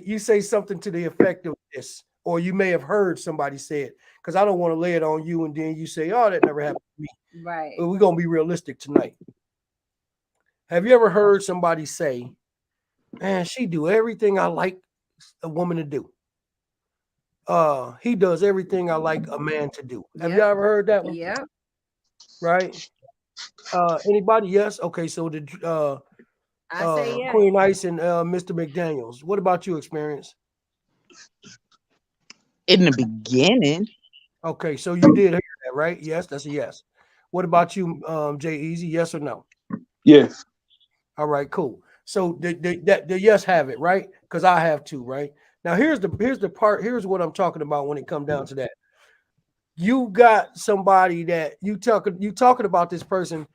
you say something to the effect of this, or you may have heard somebody say it. Because I don't want to lay it on you, and then you say, "Oh, that never happened to me." Right. But we're gonna be realistic tonight. Have you ever heard somebody say, "Man, she do everything I like a woman to do. He does everything I like a man to do." Have you ever heard that one? Yeah. Right. Anybody? Yes. Okay. So I say yes. Queen Ice and Mr. McDaniels. What about you, Experience? In the beginning. Okay, so you did hear that, right? Yes, that's a yes. What about you, Jay Easy? Yes or no? Yes. All right, cool. So the yes have it, right? Because I have two, right? Now here's the part. Here's what I'm talking about when it comes down to that. You got somebody that you talking about this person.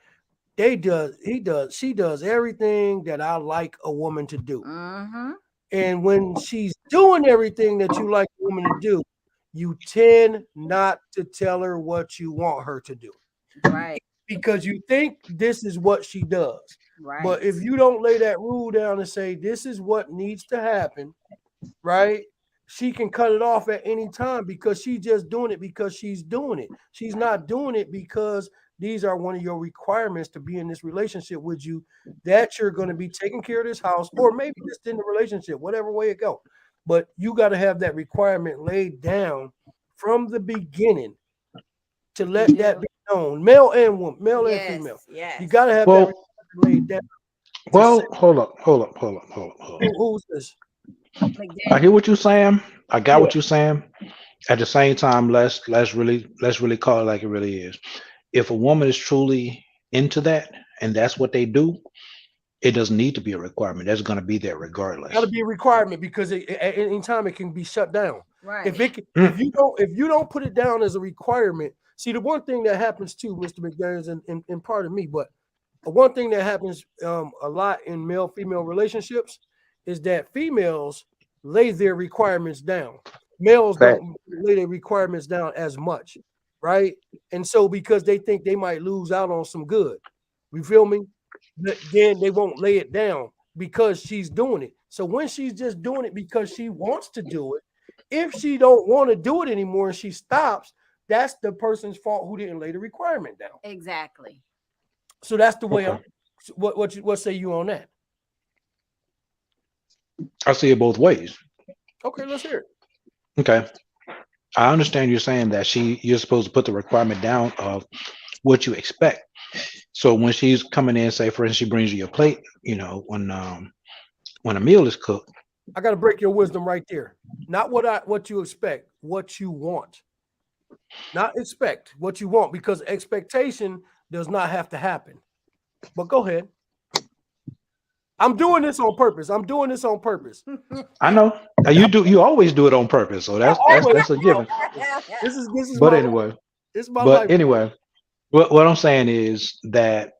She does everything that I like a woman to do. Mm-hmm. And when she's doing everything that you like a woman to do, you tend not to tell her what you want her to do. Right. Because you think this is what she does. Right. But if you don't lay that rule down and say, this is what needs to happen, right? She can cut it off at any time because she's just doing it because she's doing it. She's not doing it because these are one of your requirements to be in this relationship with you, that you're going to be taking care of this house, or maybe just in the relationship, whatever way it goes. But you got to have that requirement laid down from the beginning to let that be known, male and woman, male and female. Yes. You got to have that requirement laid down. Well, hold up. Who's this? I hear what you're saying. I got what you're saying. At the same time, let's really call it like it really is. If a woman is truly into that and that's what they do, it doesn't need to be a requirement. That's going to be there regardless. Got to be a requirement because at any time it can be shut down. Right. If you don't put it down as a requirement, see the one thing that happens too, Mr. McDaniels, and pardon me, but one thing that happens a lot in male-female relationships is that females lay their requirements down. Males don't lay their requirements down as much, right? And so because they think they might lose out on some good, you feel me? Then they won't lay it down because she's doing it. So when she's just doing it because she wants to do it, if she don't want to do it anymore and she stops, that's the person's fault who didn't lay the requirement down. Exactly. So that's the way. Okay. What say you on that? I see it both ways. Okay, let's hear it. Okay. I understand you're saying that you're supposed to put the requirement down of what you expect. So when she's coming in, say for instance, she brings you your plate, when a meal is cooked. I got to break your wisdom right there. Not what you expect, what you want. Not expect what you want, because expectation does not have to happen. But go ahead. I'm doing this on purpose. I know. You always do it on purpose. So that's a given. This is but anyway. This is my life. Anyway, what I'm saying is that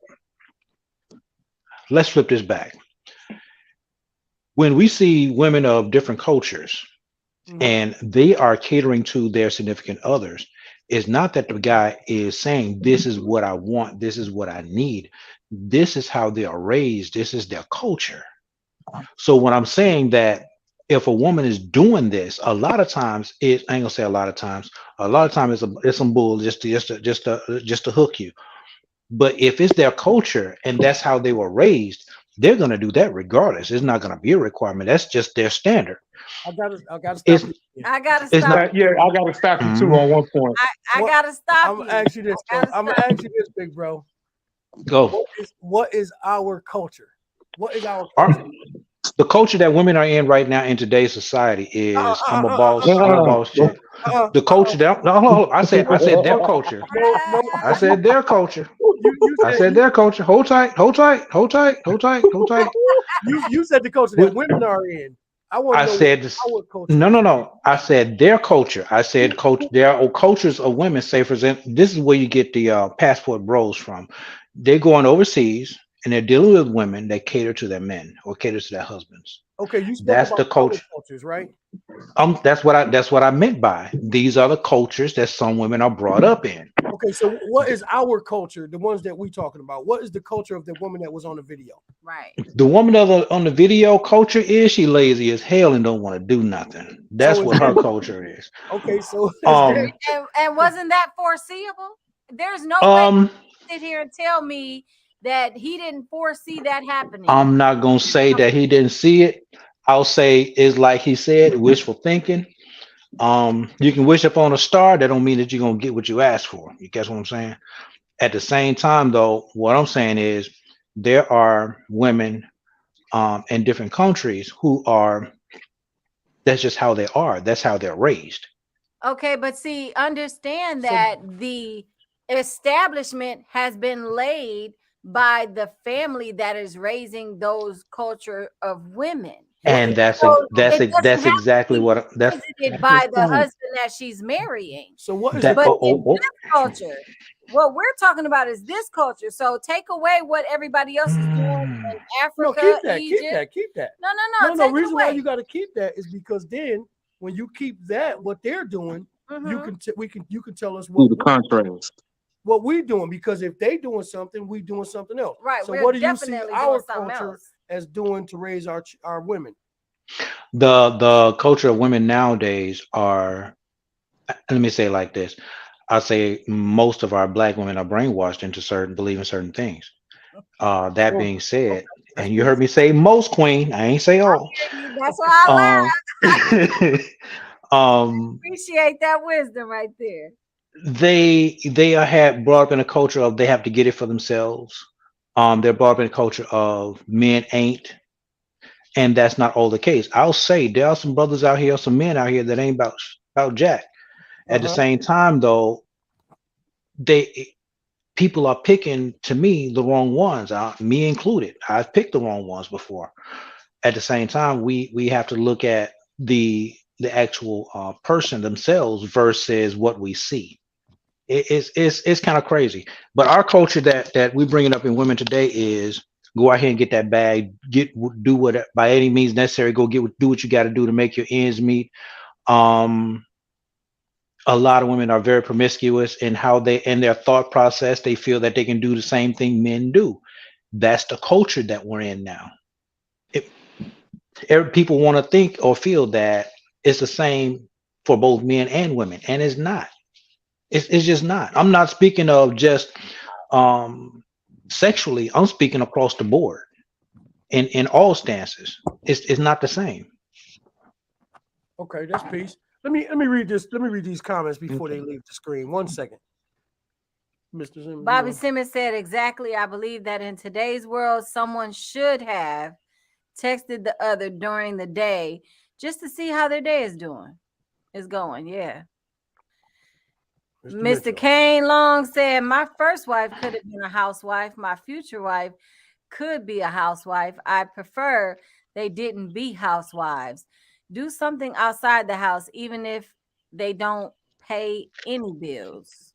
let's flip this back. When we see women of different cultures and they are catering to their significant others, it's not that the guy is saying, this is what I want, this is what I need. This is how they are raised. This is their culture. So when I'm saying that if a woman is doing this, a lot of times I ain't gonna say a lot of times it's some bull just to hook you. But if it's their culture and that's how they were raised, they're gonna do that regardless. It's not gonna be a requirement. That's just their standard. I gotta stop you. I gotta stop. Yeah, I gotta stop you too on one point. I gotta stop you. I'm gonna ask you this, big bro. Go. What is our culture? What is our culture? The culture that women are in right now in today's society is I'm a boss. I'm a boss chick. The culture that no, hold on, I said their culture. No, I said their culture. you I said their culture. Hold tight, hold tight, hold tight, hold tight, hold tight. you said the culture that women are in. I want I to know said this. our culture. No. I said their culture. I said coach. There are cultures of women. Say for example, this is where you get the passport bros from. They're going overseas and they're dealing with women that cater to their men or cater to their husbands. Okay, you spoke That's about the culture. cultures, right? That's what I meant by these are the cultures that some women are brought up in. Okay, so what is our culture? The ones that we talking about. What is the culture of the woman that was on the video? Right. The woman on the video culture is she lazy as hell and don't want to do nothing. That's So what her culture is. Okay, so and wasn't that foreseeable? There's no way you sit here and tell me that he didn't foresee that happening. I'm not gonna say that he didn't see it. I'll say it's like he said, wishful thinking. You can wish upon a star. That don't mean that you're gonna get what you asked for. You guess what I'm saying? At the same time, though, what I'm saying is there are women in different countries who are. That's just how they are. That's how they're raised. Okay, but see, understand that the establishment has been laid by the family that is raising those culture of women. And that's exactly what that's by the husband that she's marrying. So what is this culture? What we're talking about is this culture. So take away what everybody else is doing in Africa. No, Egypt. keep that. No. The reason why you got to keep that is because then when you keep that, what they're doing, you can tell us what the contrast. What we doing, because if they doing something, we doing something else. Right. So what do you see our culture as doing to raise our women? The culture of women nowadays are, let me say it like this. I say most of our black women are brainwashed into believing certain things. That being said, and you heard me say most, queen. I ain't say all. That's why I learned. Appreciate that wisdom right there. They are brought up in a culture of they have to get it for themselves. They're brought up in a culture of men ain't, and that's not all the case. I'll say there are some brothers out here, some men out here that ain't about jack. At the same time, though, people are picking, to me, the wrong ones. Me included. I've picked the wrong ones before. At the same time, we have to look at the actual person themselves versus what we see. It's kind of crazy. But our culture that we bringing up in women today is go out here and get that bag, do what by any means necessary. Do what you got to do to make your ends meet. A lot of women are very promiscuous in in their thought process. They feel that they can do the same thing men do. That's the culture that we're in now. People want to think or feel that it's the same for both men and women, and it's not. It's just not. I'm not speaking of just sexually. I'm speaking across the board in all stances. It's not the same. Okay, that's peace. Let me read this. Let me read these comments before they leave the screen. 1 second. Mr. Simmons. Bobby Simmons said exactly. I believe that in today's world, someone should have texted the other during the day just to see how their day is going. Yeah. Mr. Kane Long said, my first wife could have been a housewife. My future wife could be a housewife. I prefer they didn't be housewives. Do something outside the house, even if they don't pay any bills.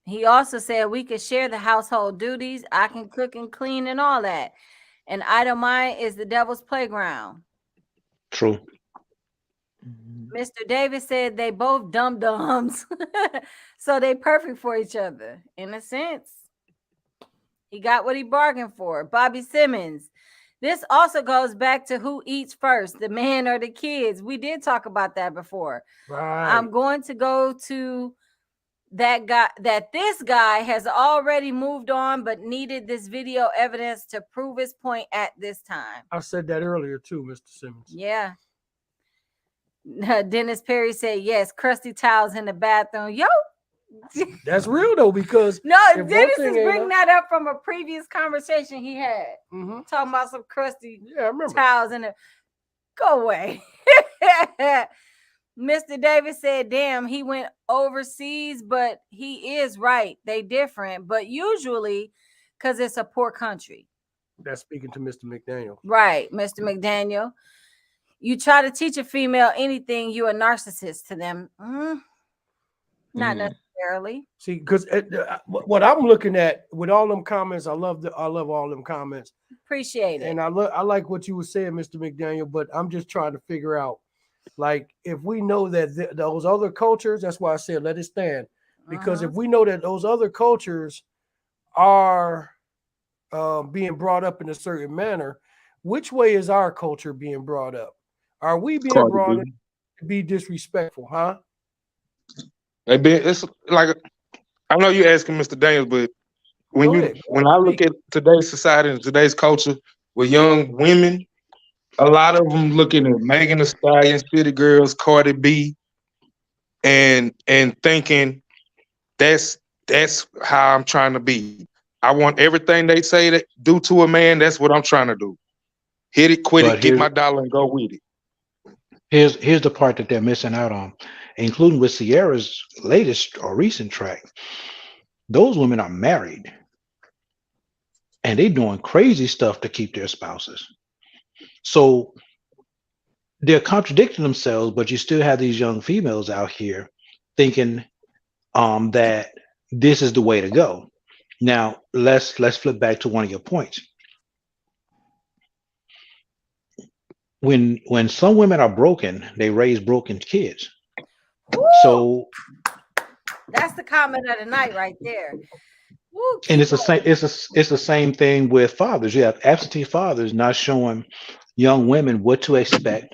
He also said we could share the household duties. I can cook and clean and all that. And I don't mind is the devil's playground. True. Mr. Davis said they both dum-dums. So they perfect for each other. In a sense, he got what he bargained for. Bobby Simmons. This also goes back to who eats first, the man or the kids. We did talk about that before. Right. I'm going to go to that guy, that this guy has already moved on, but needed this video evidence to prove his point at this time. I said that earlier too, Mr. Simmons. Yeah. Dennis Perry said, yes, crusty towels in the bathroom. Yo, That's real though, because no, if Dennis one is thing ain't bringing that up from a previous conversation he had. Talking about some crusty yeah, I remember. towels in it. Go away. Mr. Davis said, damn, he went overseas, but he is right. They different, but usually because it's a poor country. That's speaking to Mr. McDaniel. Right, Mr. McDaniel. You try to teach a female anything, you a narcissist to them. Not necessarily. See, because what I'm looking at with all them comments, I love all them comments. Appreciate it. And I like what you were saying, Mr. McDaniel, but I'm just trying to figure out, like, if we know that those other cultures, that's why I said let it stand. Because if we know that those other cultures are being brought up in a certain manner, which way is our culture being brought up? Are we being brought up to be disrespectful, huh? It's like, I know you're asking Mr. Daniels, but when I look at today's society and today's culture with young women, a lot of them looking at Megan Thee Stallion, City Girls, Cardi B, and thinking that's how I'm trying to be. I want everything they say that do to a man. That's what I'm trying to do. Hit it, quit it, get my dollar, and go with it. Here's the part that they're missing out on, including with Sierra's latest or recent track. Those women are married, and they're doing crazy stuff to keep their spouses. So they're contradicting themselves, but you still have these young females out here thinking that this is the way to go. Now let's flip back to one of your points. When some women are broken, they raise broken kids. Woo! So that's the comment of the night right there. Woo, and it's the same thing with fathers. You have absentee fathers not showing young women what to expect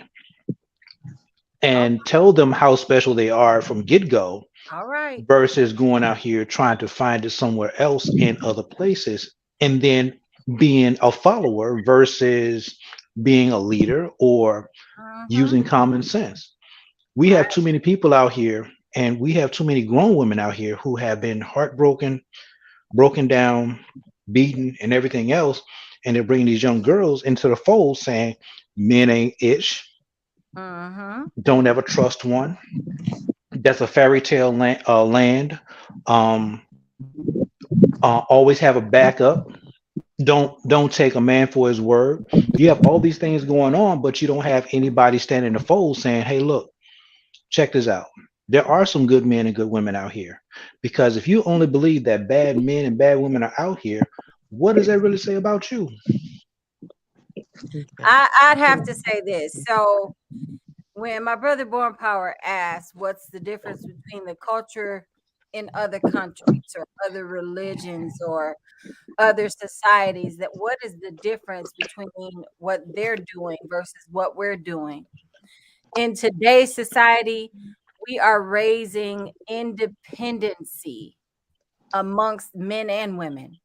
and tell them how special they are from get-go. All right. Versus going out here trying to find it somewhere else in other places, and then being a follower versus being a leader or using common sense. We have too many people out here, and we have too many grown women out here who have been heartbroken, broken down, beaten, and everything else, and they're bringing these young girls into the fold saying men ain't itch. Don't ever trust one. That's a fairy tale land. Always have a backup. Don't take a man for his word. You have all these things going on, but you don't have anybody standing in the fold saying, hey, look, check this out. There are some good men and good women out here. Because if you only believe that bad men and bad women are out here, what does that really say about you? I'd have to say this. So when my brother Born Power asked what's the difference between the culture in other countries or other religions or other societies, that what is the difference between what they're doing versus what we're doing? In today's society, we are raising independency amongst men and women.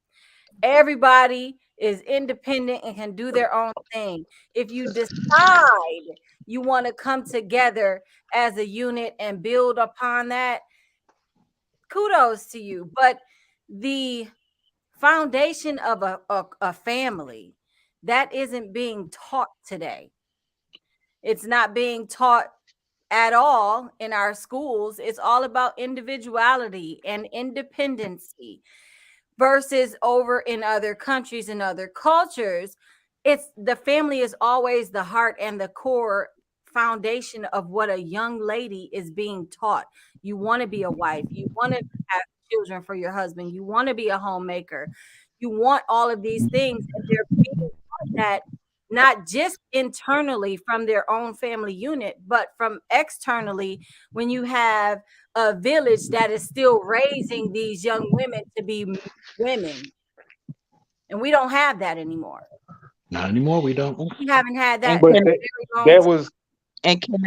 Everybody is independent and can do their own thing. If you decide you want to come together as a unit and build upon that, kudos to you. But the foundation of a family, that isn't being taught today. It's not being taught at all in our schools. It's all about individuality and independency. Versus over in other countries and other cultures, it's the family is always the heart and the core foundation of what a young lady is being taught. You want to be a wife. You want to have children for your husband. You want to be a homemaker. You want all of these things. And they're being taught that not just internally from their own family unit, but from externally when you have a village that is still raising these young women to be women. And we don't have that anymore. Not anymore. We don't. We haven't had that. And can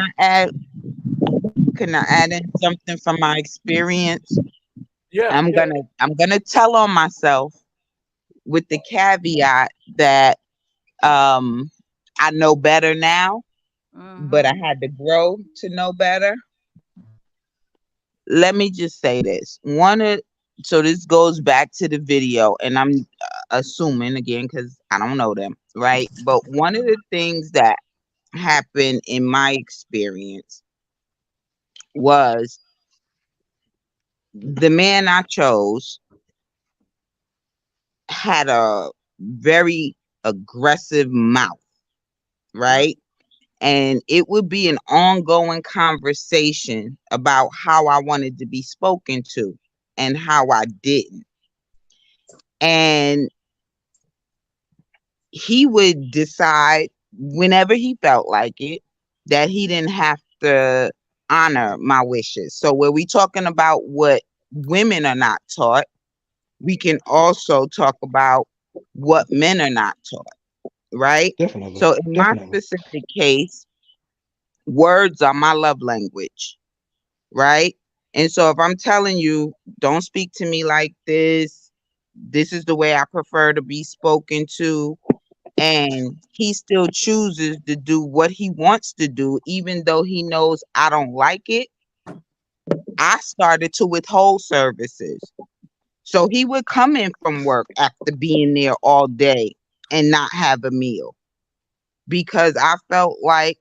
I add in something from my experience? Yeah. I'm gonna tell on myself with the caveat that I know better now, but I had to grow to know better. let me just say this. So this goes back to the video, and I'm assuming again because I don't know them, right? But one of the things that happened in my experience was the man I chose had a very aggressive mouth, right? And it would be an ongoing conversation about how I wanted to be spoken to and how I didn't. And he would decide whenever he felt like it that he didn't have to honor my wishes. So when we talking about what women are not taught, we can also talk about what men are not taught, right? Definitely. So in my specific case, words are my love language, right? And so if I'm telling you, don't speak to me like this is the way I prefer to be spoken to, and he still chooses to do what he wants to do, even though he knows I don't like it, I started to withhold services. So he would come in from work after being there all day and not have a meal because I felt like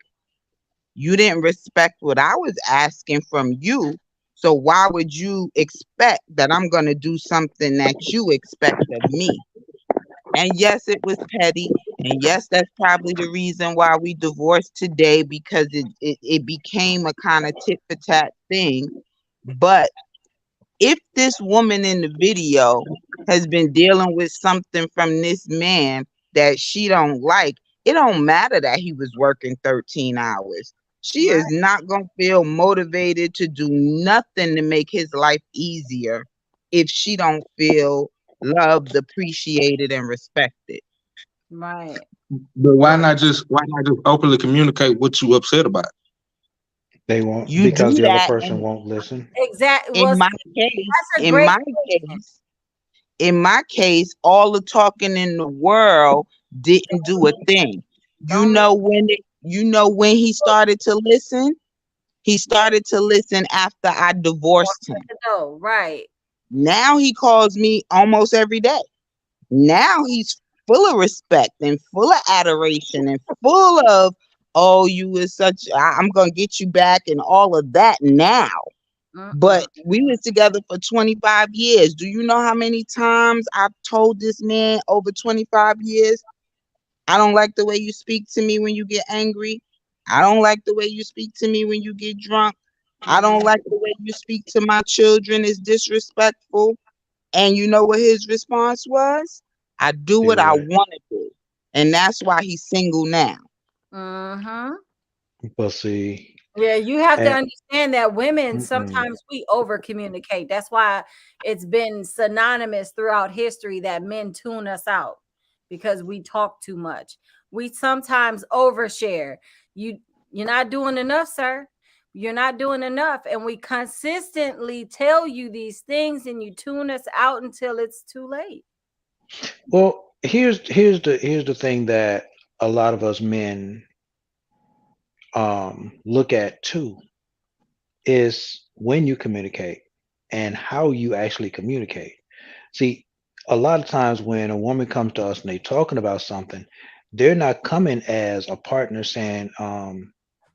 you didn't respect what I was asking from you. So why would you expect that I'm going to do something that you expect of me? And yes, it was petty. And yes, that's probably the reason why we divorced today, because it became a kind of tit for tat thing. But if this woman in the video has been dealing with something from this man that she don't like, it don't matter that he was working 13 hours. She is not going to feel motivated to do nothing to make his life easier if she don't feel loved, appreciated, and respected. Right. But why not just openly communicate what you upset about? They won't, You because do the other that, person won't listen. Exactly. In my case, all the talking in the world didn't do a thing. You know when he started to listen? He started to listen after I divorced him. Right. Now he calls me almost every day. Now he's full of respect and full of adoration and full of, oh, you was I'm gonna get you back and all of that now. But we was together for 25 years. Do you know how many times I've told this man over 25 years, I don't like the way you speak to me when you get angry. I don't like the way you speak to me when you get drunk. I don't like the way you speak to my children. It's disrespectful. And you know what his response was? I do what I want to do. And that's why he's single now. But see. Yeah, you have to understand that women, sometimes we over communicate. That's why it's been synonymous throughout history that men tune us out because we talk too much. We sometimes overshare. You're not doing enough, sir. You're not doing enough. And we consistently tell you these things and you tune us out until it's too late. Well, here's the thing that a lot of us men look at too, is when you communicate and how you actually communicate. See, a lot of times when a woman comes to us and they're talking about something, they're not coming as a partner saying,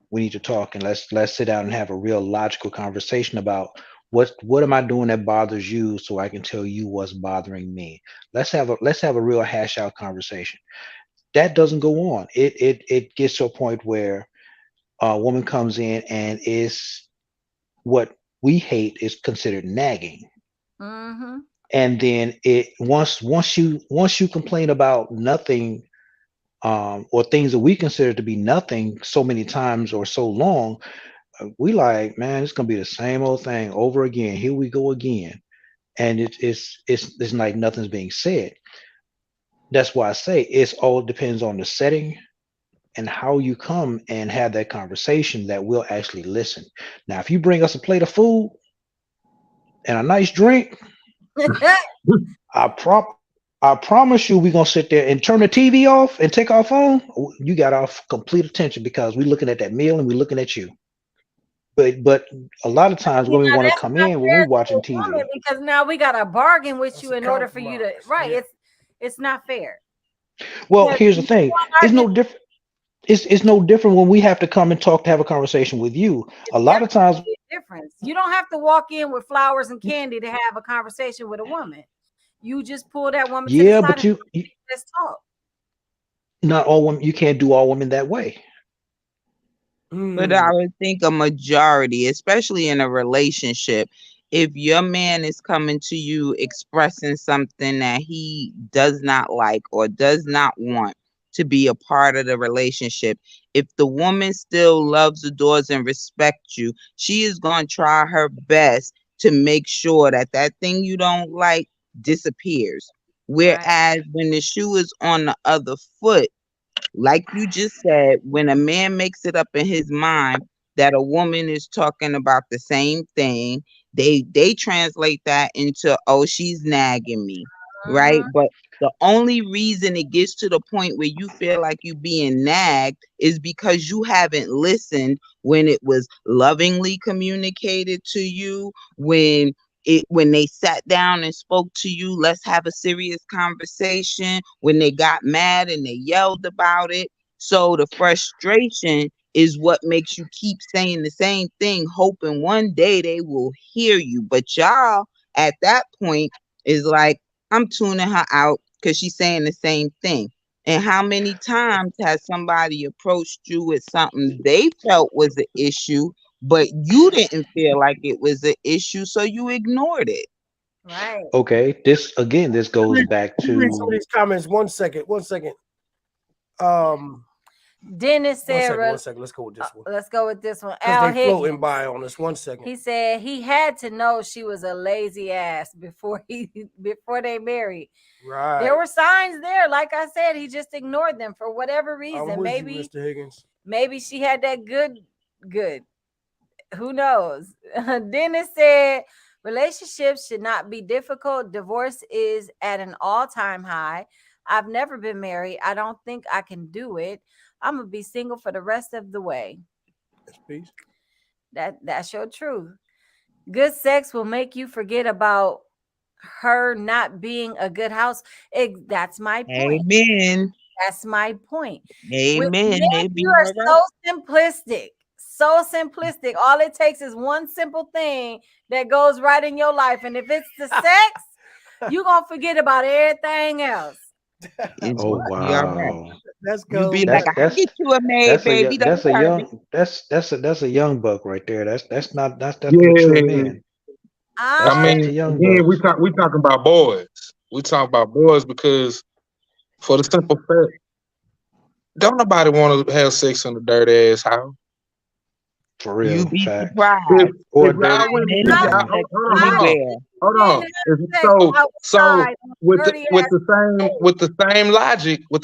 we need to talk and let's sit down and have a real logical conversation about what am I doing that bothers you so I can tell you what's bothering me. Let's have a real hash out conversation. That doesn't go on. It gets to a point where a woman comes in and is what we hate is considered nagging. And then once you complain about nothing, or things that we consider to be nothing so many times or so long, we like, man, it's gonna be the same old thing over again. Here we go again, and it's like nothing's being said. That's why I say it's all depends on the setting and how you come and have that conversation that we'll actually listen. Now, if you bring us a plate of food and a nice drink, I promise you we're gonna sit there and turn the TV off and take our phone. You got our complete attention because we're looking at that meal and we're looking at you. but a lot of times women Now, want to that's come not in when fair we to watching a woman TV. because now we got to bargain with That's you a in order for you to compromise. Yeah. it's not fair. Well, Because here's the you thing: want it's no argument, different. It's no different when we have to come and talk to have a conversation with you. A it's lot of times, definitely a difference. You don't have to walk in with flowers and candy to have a conversation with a woman. You just pull that woman to the yeah, side but and you let's talk. not all women. You can't do all women that way. But I would think a majority, especially in a relationship, if your man is coming to you expressing something that he does not like or does not want to be a part of the relationship, if the woman still loves, adores, and respects you, she is going to try her best to make sure that that thing you don't like disappears. Whereas when the shoe is on the other foot, like you just said, when a man makes it up in his mind that a woman is talking about the same thing, they translate that into, oh, she's nagging me, right? But the only reason it gets to the point where you feel like you being nagged is because you haven't listened when it was lovingly communicated to you, when they sat down and spoke to you, let's have a serious conversation, when they got mad and they yelled about it. So the frustration is what makes you keep saying the same thing, hoping one day they will hear you. But y'all at that point is like, I'm tuning her out because she's saying the same thing. And how many times has somebody approached you with something they felt was an issue, but you didn't feel like it was an issue, so you ignored it? Right. Okay, this goes back Read some of to these comments. 1 second. 1 second. Dennis said, 1 second. Let's go with this one. let's go with this one. Because Al they floating Higgins. by on us. 1 second. He said he had to know she was a lazy ass before they married. Right. There were signs there. Like I said, he just ignored them for whatever reason. I'm with Maybe you, Mr. Higgins. Maybe she had that good. Who knows? Dennis said relationships should not be difficult. Divorce is at an all-time high. I've never been married. I don't think I can do it. I'm gonna be single for the rest of the way. Peace. That's your truth. Good sex will make you forget about her not being a good house. That's my point. Amen. That's my point. Amen. You are so simplistic. So simplistic. All it takes is one simple thing that goes right in your life. And if it's the sex, you're going to forget about everything else. Oh wow. Let's go. You be like, I'll get you a maid, baby. That's a young buck right there. That's yeah. mature man. I mean, again, we talking about boys. We talking about boys because, for the simple fact, don't nobody want to have sex in a dirty ass house. For real. You be fact. surprised. If y'all hold on. So with the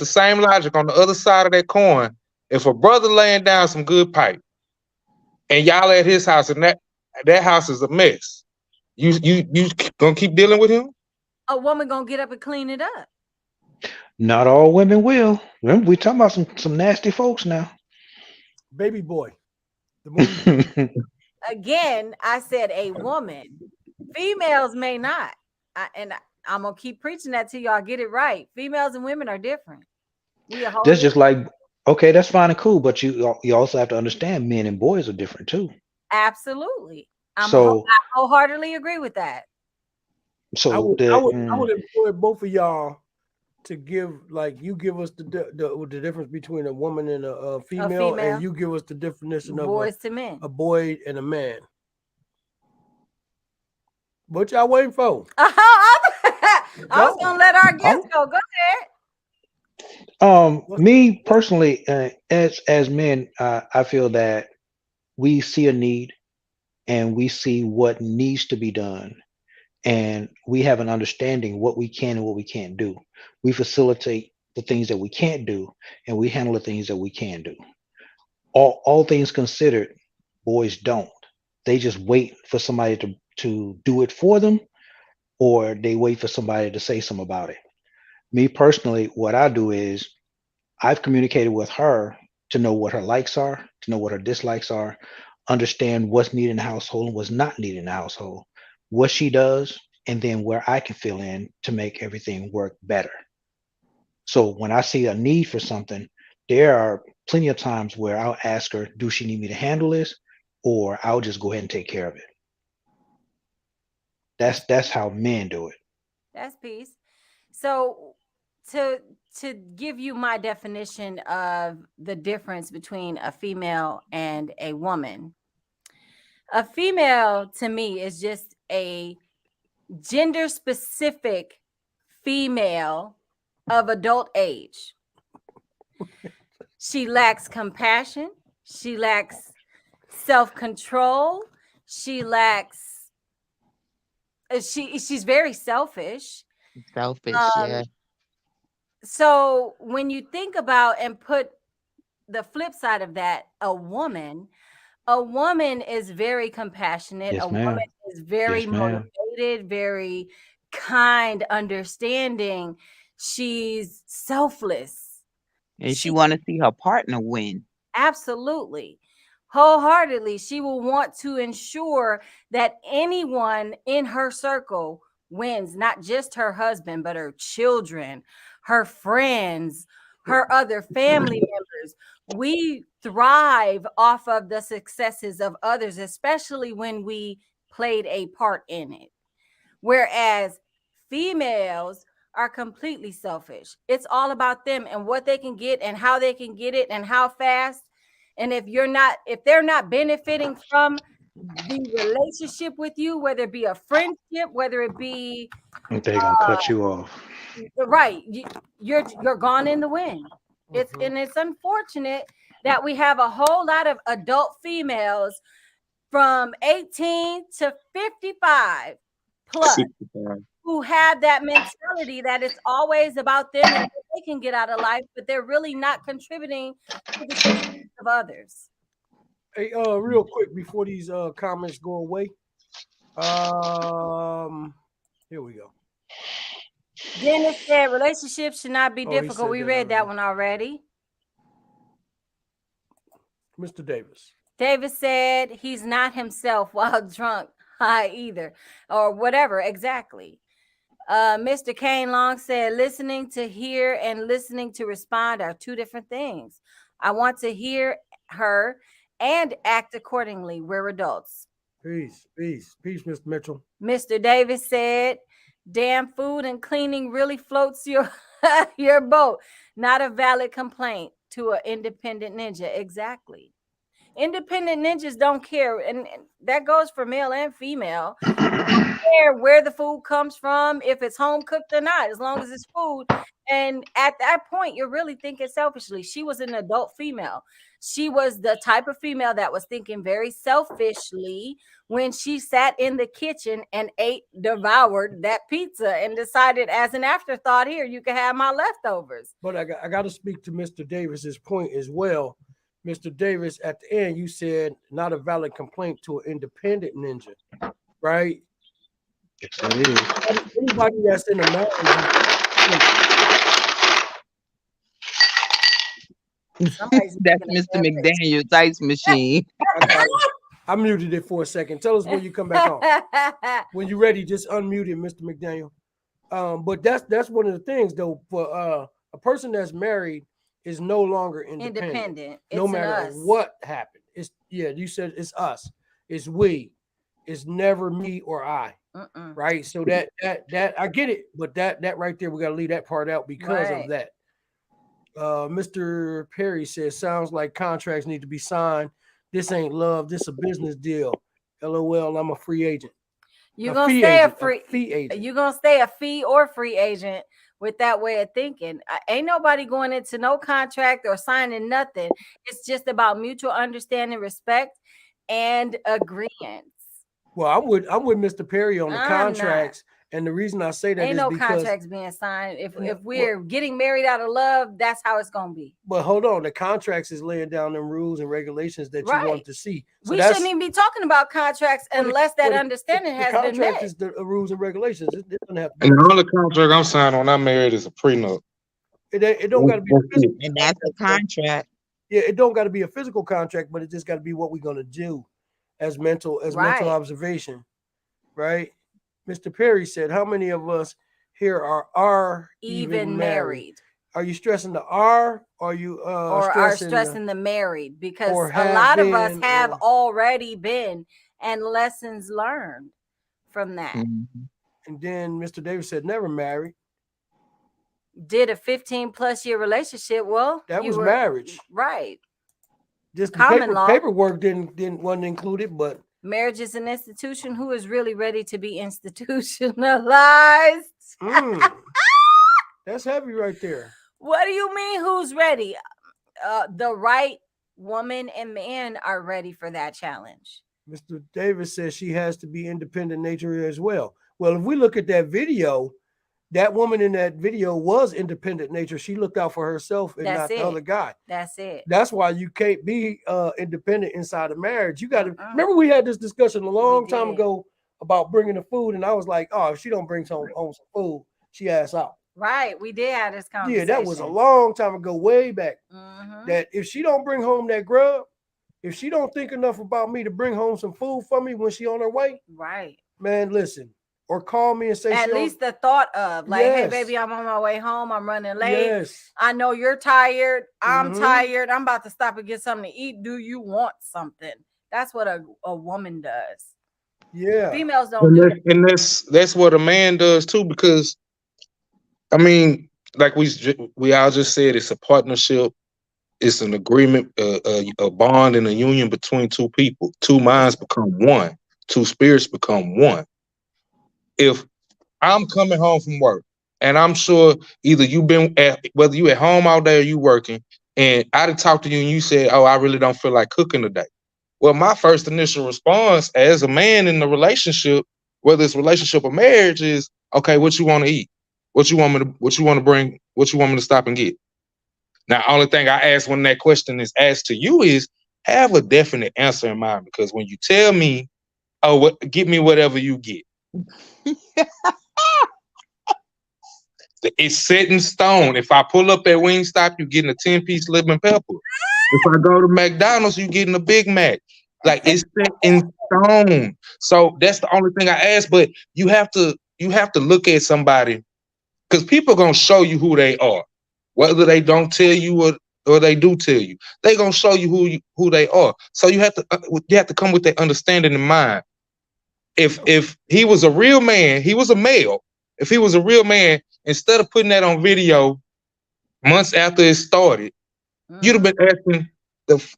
same logic on the other side of that coin, if a brother laying down some good pipe and y'all at his house and that house is a mess, you gonna keep dealing with him? A woman gonna get up and clean it up. Not all women will. Remember, we talking about some nasty folks now. Baby Boy. The movie. Again, I said a woman. Females may not. I'm gonna keep preaching that till y'all get it right. Females and women are different. That's just like, okay, that's fine and cool, but you also have to understand men and boys are different too. Absolutely. I wholeheartedly agree with that. So I would employ both of y'all to give, like, you give us the difference between a woman and a female, and you give us the definition of boys to men, a boy and a man. What y'all waiting for? I was gonna let our guests go. Go ahead. Me personally, as men, I feel that we see a need and we see what needs to be done, and we have an understanding what we can and what we can't do. We facilitate the things that we can't do, and we handle the things that we can do. All things considered, boys don't. They just wait for somebody to do it for them, or they wait for somebody to say something about it. Me personally, what I do is I've communicated with her to know what her likes are, to know what her dislikes are. understand what's needed in the household and what's not needed in the household, what she does, and then where I can fill in to make everything work better. So when I see a need for something, there are plenty of times where I'll ask her, do she need me to handle this? Or I'll just go ahead and take care of it. That's how men do it. That's peace. So to give you my definition of the difference between a female and a woman, a female to me is just a gender specific female of adult age. She lacks compassion. She lacks self-control. She lacks, she's very selfish. Yeah. So when you think about and put the flip side of that, a woman is very compassionate. Yes, a ma'am. woman is very Yes, ma'am. motivated, very kind, understanding. She's selfless. And she want to see her partner win. Absolutely. Wholeheartedly. She will want to ensure that anyone in her circle wins, not just her husband, but her children, her friends, her other family members. We thrive off of the successes of others, especially when we played a part in it. Whereas females are completely selfish. It's all about them and what they can get and how they can get it and how fast. And if they're not benefiting from the relationship with you, whether it be a friendship, whether it be They're gonna cut you off. right, you're gone in the wind. It's unfortunate that we have a whole lot of adult females from 18 to 55 plus 65. who have that mentality that it's always about them and what they can get out of life, but they're really not contributing to the success of others. Hey, real quick before these comments go away. Here we go. Dennis said relationships should not be Oh, he difficult. said We that read that already. one already. Mr. Davis. David said he's not himself while drunk, high either, or whatever. Exactly. Mr. Kane Long said listening to hear and listening to respond are two different things. I want to hear her and act accordingly. We're adults. Peace, Mr. Mitchell. Mr. Davis said, damn, food and cleaning really floats your your boat. Not a valid complaint to an independent ninja. Exactly. Independent ninjas don't care, and that goes for male and female. They don't care where the food comes from, if it's home cooked or not, as long as it's food. And at that point, you're really thinking selfishly. She was an adult female. She was the type of female that was thinking very selfishly when she sat in the kitchen and devoured that pizza and decided as an afterthought, here, you can have my leftovers. But I got to speak to Mr. Davis's point as well. Mr. Davis, at the end, you said not a valid complaint to an independent ninja, right? Yes, it is. Anybody that's in a marriage. That's Mr. McDaniel's ice machine. I muted it for a second. Tell us when you come back on. When you're ready, just unmute it, Mr. McDaniel. But that's one of the things, though, for a person that's married is no longer independent. No It's matter us. what happened. It's you said it's us. It's we. It's never me or I. Right. So that I get it, but that right there, we got to leave that part out because of that. Mr. Perry says sounds like contracts need to be signed. This ain't love. This a business deal. LOL. I'm a free agent. You're gonna stay a fee agent. You're gonna stay a fee or free agent with that way of thinking. Ain't nobody going into no contract or signing nothing. It's just about mutual understanding, respect, and agreements. Well, I'm with Mr. Perry on the contracts. And the reason I say that ain't is no because contracts being signed. If we're getting married out of love, that's how it's gonna be. But hold on, the contracts is laying down them rules and regulations that you want to see. So we shouldn't even be talking about contracts unless that understanding has been met. The contract is the rules and regulations. It doesn't have to be. And the only contract I'm signing when I'm married is a prenup. It don't got to be a physical and that's a contract. Yeah, it don't got to be a physical contract, but it just got to be what we're gonna do. as mental observation, right? Mr. Perry said, how many of us here are even married? Are you stressing the R, or you stressing the married? Because a lot of us have already been, and lessons learned from that. Mm-hmm. And then Mr. Davis said, never married. Did a 15+ year relationship. Well, that was marriage, right? Just common law. Paperwork wasn't included, but marriage is an institution. Who is really ready to be institutionalized? That's heavy right there. What do you mean? Who's ready? The right woman and man are ready for that challenge. Mr. Davis says she has to be independent nature as well. Well, if we look at that video, that woman in that video was independent nature. She looked out for herself and not the other guy. That's it. That's why you can't be independent inside of marriage. You got to remember, we had this discussion a long time ago about bringing the food, and I was like, oh, if she don't bring home some food, she ass out. Right, we did have this conversation. Yeah, that was a long time ago, way back. That if she don't bring home that grub, if she don't think enough about me to bring home some food for me when she on her way, right, man, listen, or call me and say at least the thought of like, hey, baby, I'm on my way home. I'm running late. Yes. I know you're tired. I'm tired. I'm about to stop and get something to eat. Do you want something? That's what a woman does. Yeah, females don't do that. And that's what a man does too, because I mean, like we all just said, it's a partnership. It's an agreement, a bond and a union between two people. Two minds become one. Two spirits become one. If I'm coming home from work and I'm sure either whether you at home all day or you working, and I done talked to you and you said, oh, I really don't feel like cooking today. Well, my first initial response as a man in the relationship, whether it's relationship or marriage, is, okay, what you want to eat? What you want me to bring? What you want me to stop and get? Now, only thing I ask when that question is asked to you is have a definite answer in mind, because when you tell me, oh, get me whatever you get, it's set in stone. If I pull up at Wingstop, you're getting a 10-piece lemon pepper. If I go to McDonald's, you're getting a Big Mac. Like, it's set in stone. So that's the only thing I ask. But you have to look at somebody, because people are gonna show you who they are, whether they don't tell you or they do tell you. They're gonna show you who they are. So you have to come with that understanding in mind. If he was a real man, he was a male. If he was a real man, instead of putting that on video months after it started, you'd have been asking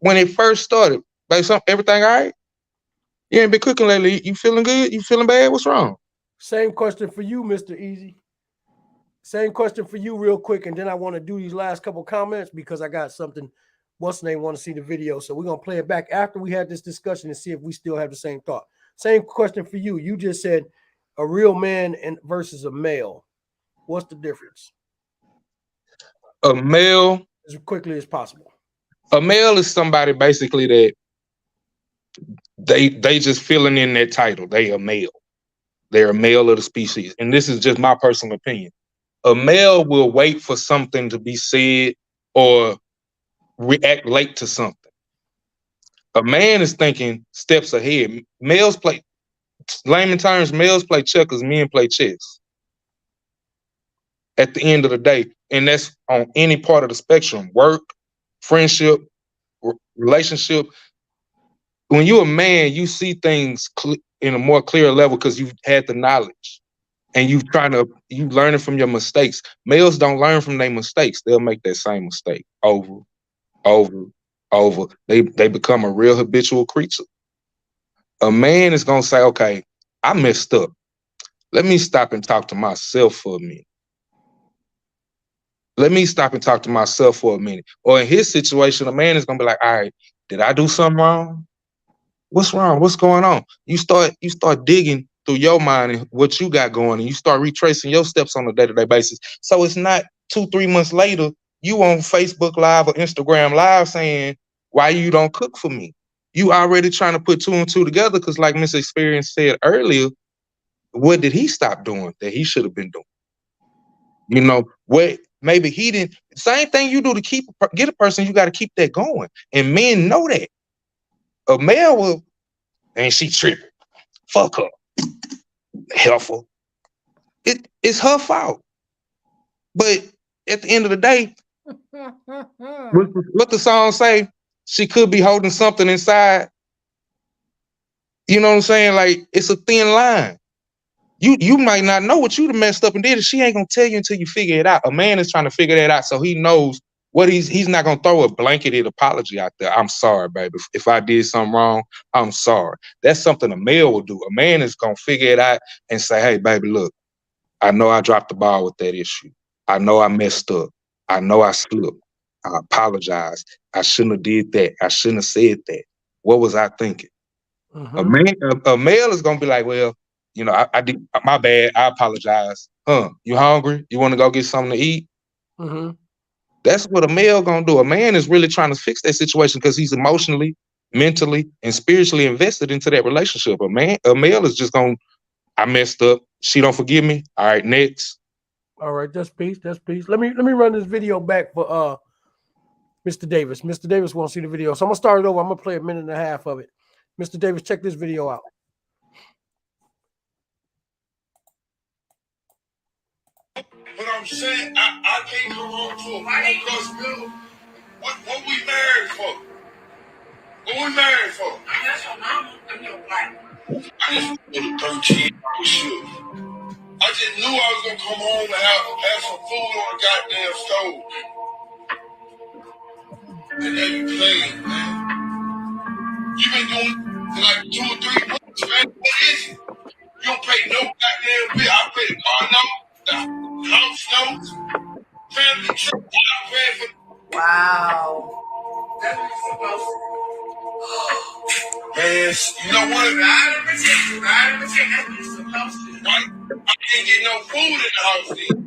when it first started, like, everything all right? You ain't been cooking lately. You feeling good? You feeling bad? What's wrong? Same question for you, Mr. Easy. Same question for you real quick, and then I want to do these last couple comments because I got something. What's the name? Want to see the video, so we're gonna play it back after we had this discussion and see if we still have the same thought. Same question for you. You just said a real man versus a male. What's the difference? A male, as quickly as possible. A male is somebody basically that they just filling in that title. They a male. They're a male of the species, and this is just my personal opinion. A male will wait for something to be said or react late to something. A man is thinking steps ahead. Males play, layman terms, males play checkers, men play chess. At the end of the day, and that's on any part of the spectrum: work, friendship, relationship. When you're a man, you see things in a more clear level because you've had the knowledge. And you learning from your mistakes. Males don't learn from their mistakes. They'll make that same mistake over. They become a real habitual creature. A man is gonna say, okay, I messed up. Let me stop and talk to myself for a minute. Or in his situation, a man is gonna be like, all right, did I do something wrong? What's wrong? What's going on? You start digging through your mind and what you got going, and you start retracing your steps on a day-to-day basis. So it's not 2-3 months later, you on Facebook Live or Instagram Live saying, why you don't cook for me? You already trying to put 2 and 2 together, because like Miss Experience said earlier, what did he stop doing that he should have been doing? You know, what maybe he didn't. Same thing you do to get a person, you got to keep that going. And men know that. A male will, and she tripping. Fuck her. Helpful. It's her fault. But at the end of the day, what the song say? She could be holding something inside. You know what I'm saying? Like, it's a thin line. You might not know what you done messed up and did, and she ain't gonna tell you until you figure it out. A man is trying to figure that out so he knows what he's not gonna throw a blanketed apology out there. I'm sorry, baby. If I did something wrong, I'm sorry. That's something a male will do. A man is gonna figure it out and say, hey, baby, look, I know I dropped the ball with that issue. I know I messed up. I know I slipped. I apologize. I shouldn't have did that. I shouldn't have said that. What was I thinking? A male is gonna be like, well, you know, I did my bad. I apologize. You hungry? You want to go get something to eat? That's what a male gonna do. A man is really trying to fix that situation because he's emotionally, mentally, and spiritually invested into that relationship. A male is just gonna, I messed up. She don't forgive me. All right, next. All right, that's peace. That's peace. Let me run this video back for Mr. Davis. Mr. Davis won't see the video, so I'm gonna start it over. I'm gonna play a minute and a half of it. Mr. Davis, check this video out. But I'm saying I can't come home to a man because what we married for? What we married for? That's your mama and your wife. I just put a 13-hour shift. I just knew I was gonna come home and have some food on the goddamn stove. And they be playing, man. You been doing it like 2 or 3 months, man. What is it? You don't pay no goddamn bill. I pay the car note, the house notes, family trip. I pay for. Wow. That's what you're supposed to. Man, you know what? I don't protect. That's what you're supposed to. Right? I can't get no food in the house then.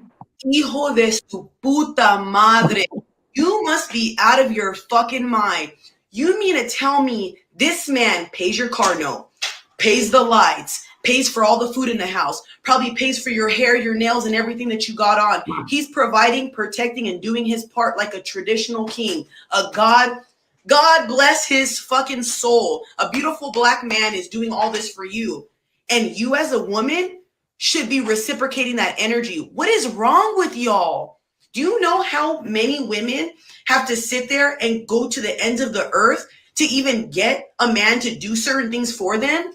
Hijo de su puta madre. You must be out of your fucking mind. You mean to tell me this man pays your car note, pays the lights, pays for all the food in the house, probably pays for your hair, your nails, and everything that you got on. He's providing, protecting, and doing his part like a traditional king. God bless his fucking soul. A beautiful black man is doing all this for you. And you as a woman should be reciprocating that energy. What is wrong with y'all? Do you know how many women have to sit there and go to the ends of the earth to even get a man to do certain things for them?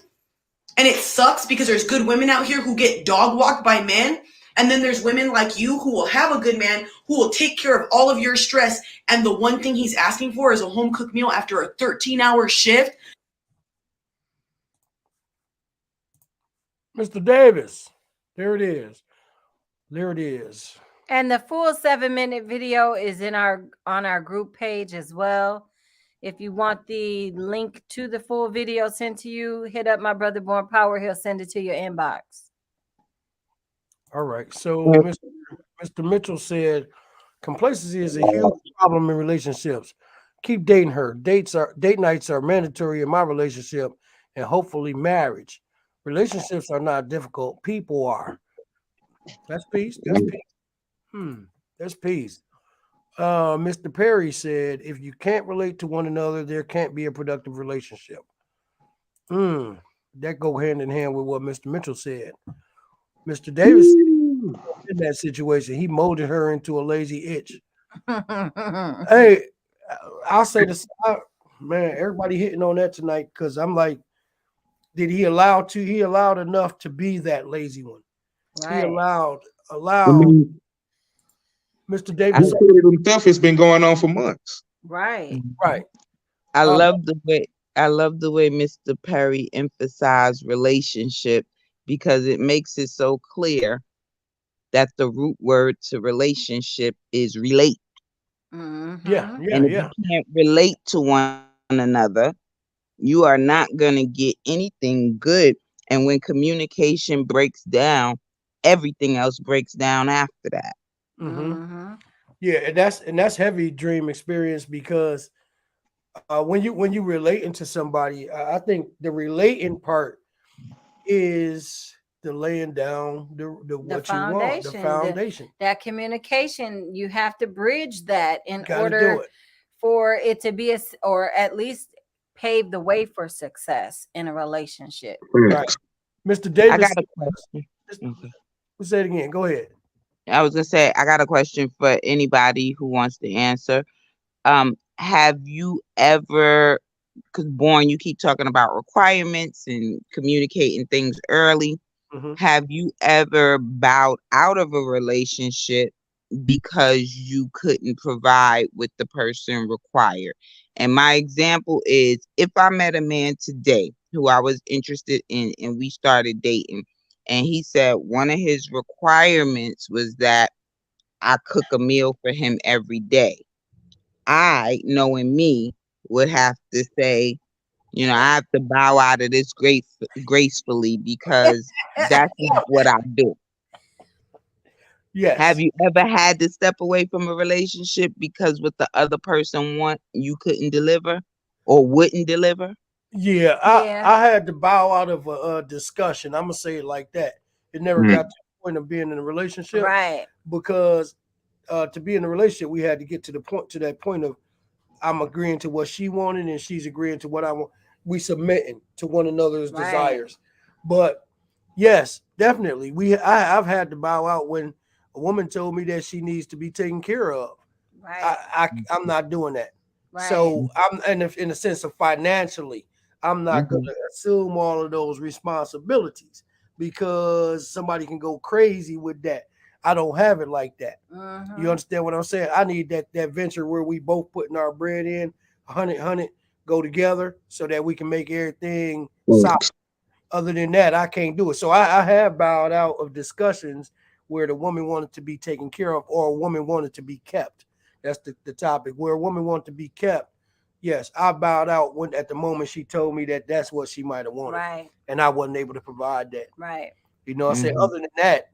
And it sucks because there's good women out here who get dog walked by men. And then there's women like you who will have a good man who will take care of all of your stress. And the one thing he's asking for is a home cooked meal after a 13-hour shift. Mr. Davis, there it is. There it is. And the full 7-minute video is on our group page as well. If you want the link to the full video sent to you, hit up my brother Born Power. He'll send it to your inbox. All right. So Mr. Mitchell said, complacency is a huge problem in relationships. Keep dating her. Date nights are mandatory in my relationship and hopefully marriage. Relationships are not difficult. People are. That's peace. That's peace. That's peace. Mr. Perry said, if you can't relate to one another, there can't be a productive relationship. That go hand in hand with what Mr. Mitchell said. Mr. Davis in that situation, he molded her into a lazy itch. Hey, I'll say this, man, everybody hitting on that tonight because I'm like, did he allow enough to be that lazy one? Right. He allowed Mr. Davis. Himself has been going on for months. Right. I love the way Mr. Perry emphasized relationship because it makes it so clear that the root word to relationship is relate. Mm-hmm. And if you can't relate to one another, you are not going to get anything good. And when communication breaks down, everything else breaks down after that. Yeah, and that's heavy dream experience because when you relating to somebody, I think the relating part is the laying down the what you want, the foundation. That communication, you have to bridge that in order for it to be or at least pave the way for success in a relationship. Right. Mr. Davis. I got a question. Okay. Say it again. Go ahead. I was gonna say I got a question for anybody who wants to answer. Have you ever, because Born, you keep talking about requirements and communicating things early. Mm-hmm. Have you ever bowed out of a relationship because you couldn't provide what the person required? And my example is, if I met a man today who I was interested in and we started dating, and he said one of his requirements was that I cook a meal for him every day, I, knowing me, would have to say, you know, I have to bow out of this gracefully because that's not what I do. Yes. Have you ever had to step away from a relationship because what the other person want you couldn't deliver or wouldn't deliver? Yeah, I had to bow out of a discussion. I'm gonna say it like that. It never got to the point of being in a relationship, right? Because to be in a relationship, we had to get to that point of I'm agreeing to what she wanted and she's agreeing to what I want. We submitting to one another's desires. But yes, definitely, I've had to bow out when a woman told me that she needs to be taken care of. Right. I'm not doing that. Right. So I'm in the sense of financially, I'm not going to assume all of those responsibilities because somebody can go crazy with that. I don't have it like that. Mm-hmm. You understand what I'm saying? I need that venture where we both putting our bread in, 100, go together so that we can make everything solid. Other than that, I can't do it. So I have bowed out of discussions where the woman wanted to be taken care of or a woman wanted to be kept. That's the topic. Where a woman wanted to be kept, yes, I bowed out when at the moment she told me that that's what she might have wanted. Right. And I wasn't able to provide that. Right. You know, I said, other than that,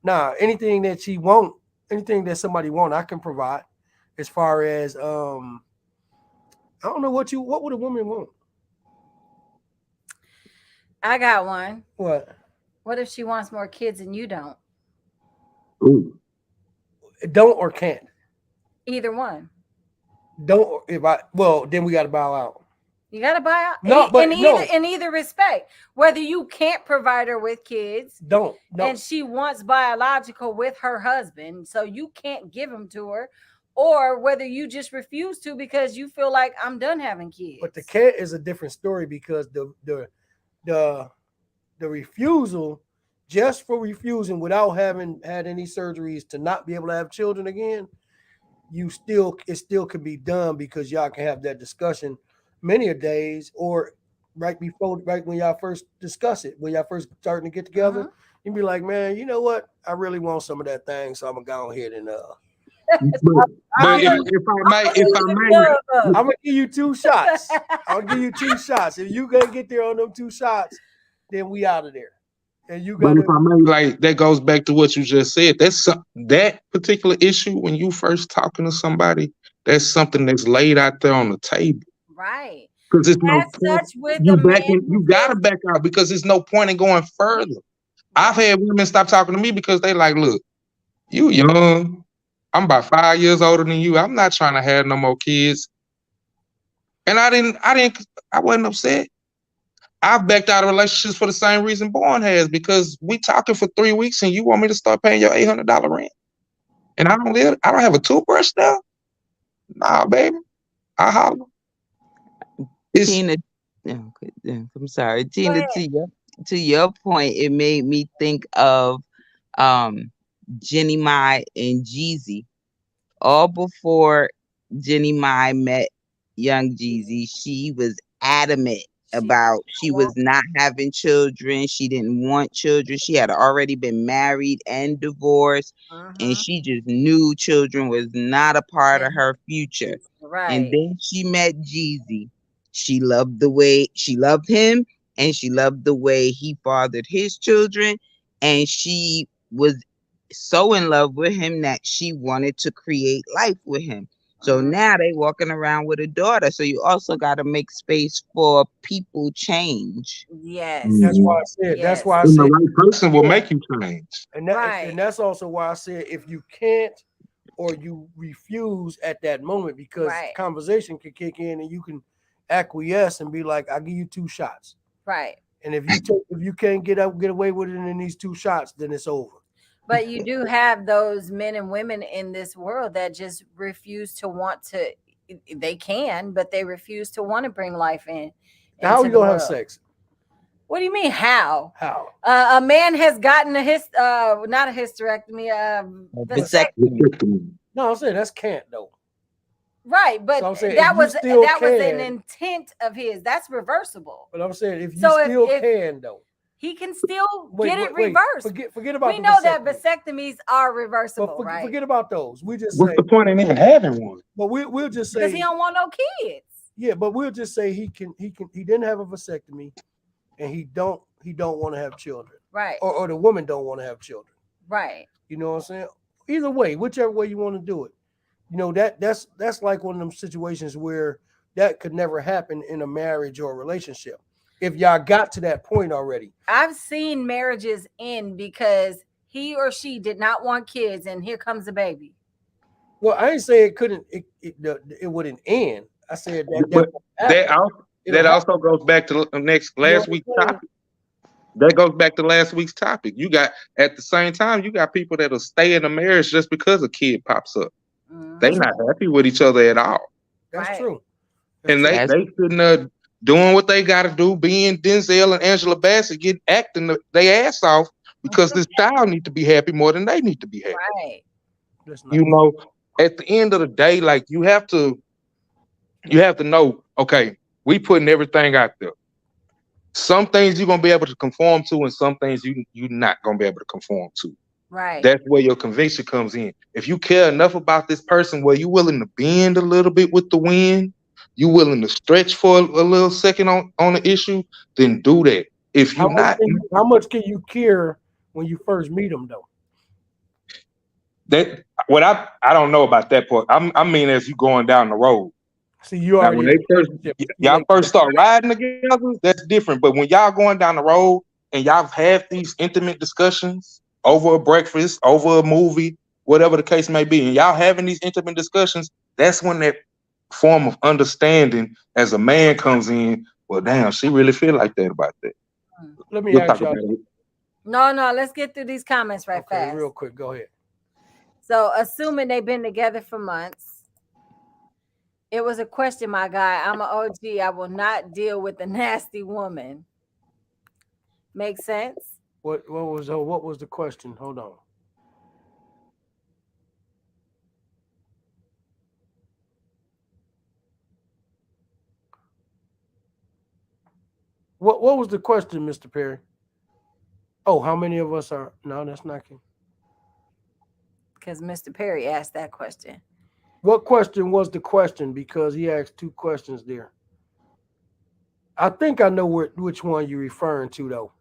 nah, anything that she want, anything that somebody want, I can provide. As far as I don't know what would a woman want? I got one. What? What if she wants more kids and you don't? Ooh. Don't or can't? Either one. Don't then we gotta bow out. You gotta buy out. No, but in either respect, whether you can't provide her with kids, don't. And she wants biological with her husband, so you can't give them to her, or whether you just refuse to because you feel like I'm done having kids. But the cat is a different story because the refusal, just for refusing without having had any surgeries to not be able to have children again, it still can be done because y'all can have that discussion many a days or right when y'all first discuss it, when y'all first starting to get together, you'd be like, man, you know what? I really want some of that thing, so I'm gonna go ahead and But if I may, I'm gonna give you 2 shots. I'll give you 2 shots. If you gonna get there on them 2 shots, then we out of there. And you got. But if I may, like that goes back to what you just said. That's that particular issue when you first talking to somebody. That's something that's laid out there on the table. Right. Because it's no point. You gotta back out because there's no point in going further. I've had women stop talking to me because they like, look, you young. I'm about 5 years older than you. I'm not trying to have no more kids. And I wasn't upset. I've backed out of relationships for the same reason Born has, because we talking for 3 weeks and you want me to start paying your $800 rent. And I don't have a toothbrush now. Nah, baby. I holler. Tina, I'm sorry. Tina, to your point, it made me think of Jeannie Mai and Jeezy. All before Jeannie Mai met Young Jeezy, she was adamant about she was not having children. She didn't want children. She had already been married and divorced, and she just knew children was not a part of her future. Right. And then she met Jeezy. She loved him, and she loved the way he fathered his children, and she was so in love with him that she wanted to create life with him. So now they walking around with a daughter. So you also got to make space for people change. Yes. That's why I said. Yes. That's why I said. The right person will make you change. And that's also why I said if you can't or you refuse at that moment, because conversation can kick in and you can acquiesce and be like, "I'll give you 2 shots." Right. And if you can't get away with it in these 2 shots, then it's over. But you do have those men and women in this world that just refuse to want to. They can, but they refuse to want to bring life in. How are you gonna have sex? What do you mean? How? How? A man has gotten not a hysterectomy, vasectomy. No, I'm saying that's can't though. Right, but so that was an intent of his. That's reversible. But I'm saying if you still can though. He can still get it reversed. Forget about. We know that vasectomies are reversible, right? Forget about those. We just what's the point in even having one? But we'll just say because he don't want no kids. Yeah, but we'll just say he didn't have a vasectomy, and he don't want to have children, right? Or the woman don't want to have children, right? You know what I'm saying? Either way, whichever way you want to do it, you know that's like one of them situations where that could never happen in a marriage or a relationship. If y'all got to that point already. I've seen marriages end because he or she did not want kids, and here comes a baby. Well, I didn't say it couldn't. It wouldn't end. I said that also goes back to last week's topic. That goes back to last week's topic. You got at the same time, you got people that'll stay in a marriage just because a kid pops up. Mm-hmm. They're not happy with each other at all. That's true. And they shouldn't doing what they got to do, being Denzel and Angela Bassett, acting their ass off because this child need to be happy more than they need to be happy. Right. You know, at the end of the day, like you have to know, okay, we putting everything out there. Some things you're gonna be able to conform to, and some things you're not gonna be able to conform to. Right. That's where your conviction comes in. If you care enough about this person where you're willing to bend a little bit with the wind, you willing to stretch for a little second on the issue, then do that. If you're not, how much can you care when you first meet them though? That what I don't know about that part. I mean, as you going down the road. See, you already when y'all first start riding together, that's different. But when y'all going down the road and y'all have these intimate discussions over a breakfast, over a movie, whatever the case may be, and y'all having these intimate discussions, that's when that form of understanding as a man comes in. Well, damn, she really feel like that about that. Let me ask y'all. No, let's get through these comments fast. Real quick, go ahead. So, assuming they've been together for months, it was a question, my guy. I'm an OG. I will not deal with a nasty woman. Make sense? What was the question? Hold on. What was the question, Mr. Perry? Oh, how many of us are? No, that's not King. Because Mr. Perry asked that question. What question was the question? Because he asked 2 questions there. I think I know which one you're referring to, though,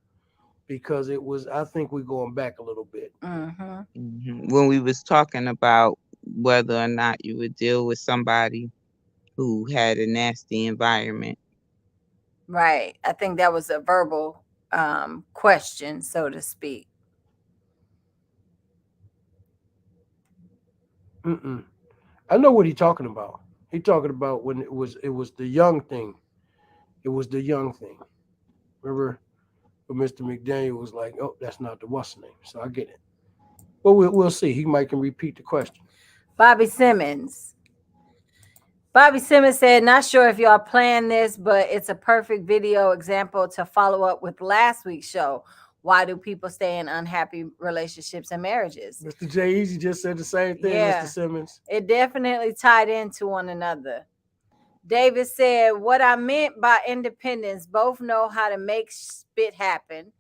because it was. I think we're going back a little bit. Mm-hmm. Mm-hmm. When we was talking about whether or not you would deal with somebody who had a nasty environment. Right. I think that was a verbal question, so to speak. I know what he's talking about. He's talking about when it was the young thing. It was the young thing. Remember when Mr. McDaniel was like, "Oh, that's not the what's name." So I get it. Well, we'll see. He might can repeat the question. Bobby Simmons said, not sure if y'all planned this, but it's a perfect video example to follow up with last week's show. Why do people stay in unhappy relationships and marriages? Mr. J. Easy just said the same thing, Mr. Simmons. It definitely tied into one another. David said, what I meant by independence, both know how to make spit happen,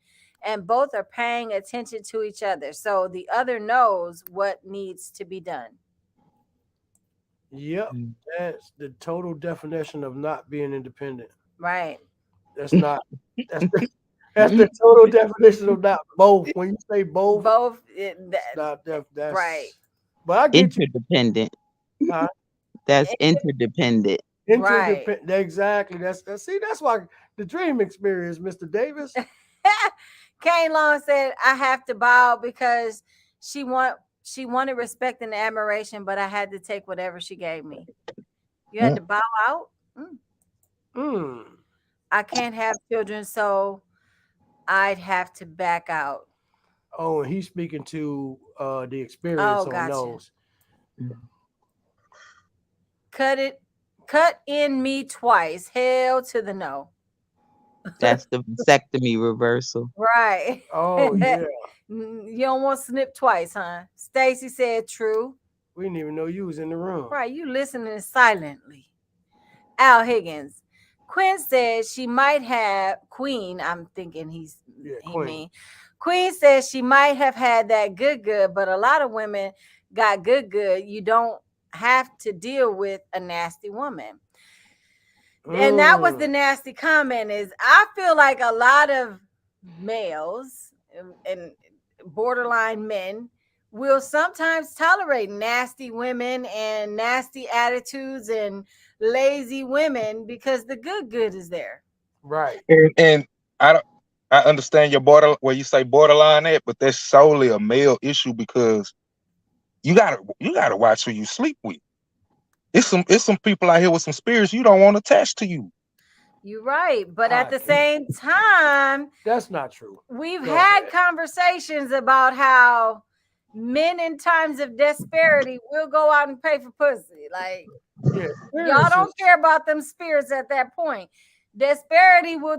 and both are paying attention to each other. So the other knows what needs to be done. Yep, that's the total definition of not being independent. Right. That's the total definition of not both. When you say both, that's right. But I get interdependent. That's interdependent. Interdependent. Right. Exactly. That's why the dream experience, Mr. Davis. Kane Long said, I have to bow because she wanted respect and admiration, but I had to take whatever she gave me. You had to bow out? I can't have children, so I'd have to back out. Oh, and he's speaking to the experience on those. Cut in me twice. Hell to the no. That's the vasectomy reversal. Right. Oh yeah. You don't want snipped twice, huh? Stacy said true. We didn't even know you was in the room. Right, you listening silently. Al Higgins. Quinn says she might have Queen. I'm thinking Queen. Queen says she might have had that good, but a lot of women got good. You don't have to deal with a nasty woman. And that was the nasty comment. Is I feel like a lot of males and borderline men will sometimes tolerate nasty women and nasty attitudes and lazy women because the good is there. Right. And I understand your where you say borderline at, but that's solely a male issue because you gotta watch who you sleep with. It's some people out here with some spirits you don't want attached to you. You're right, but at the same time, that's not true. We've had conversations about how men in times of disparity will go out and pay for pussy. Like, y'all don't care about them spirits at that point. Disparity will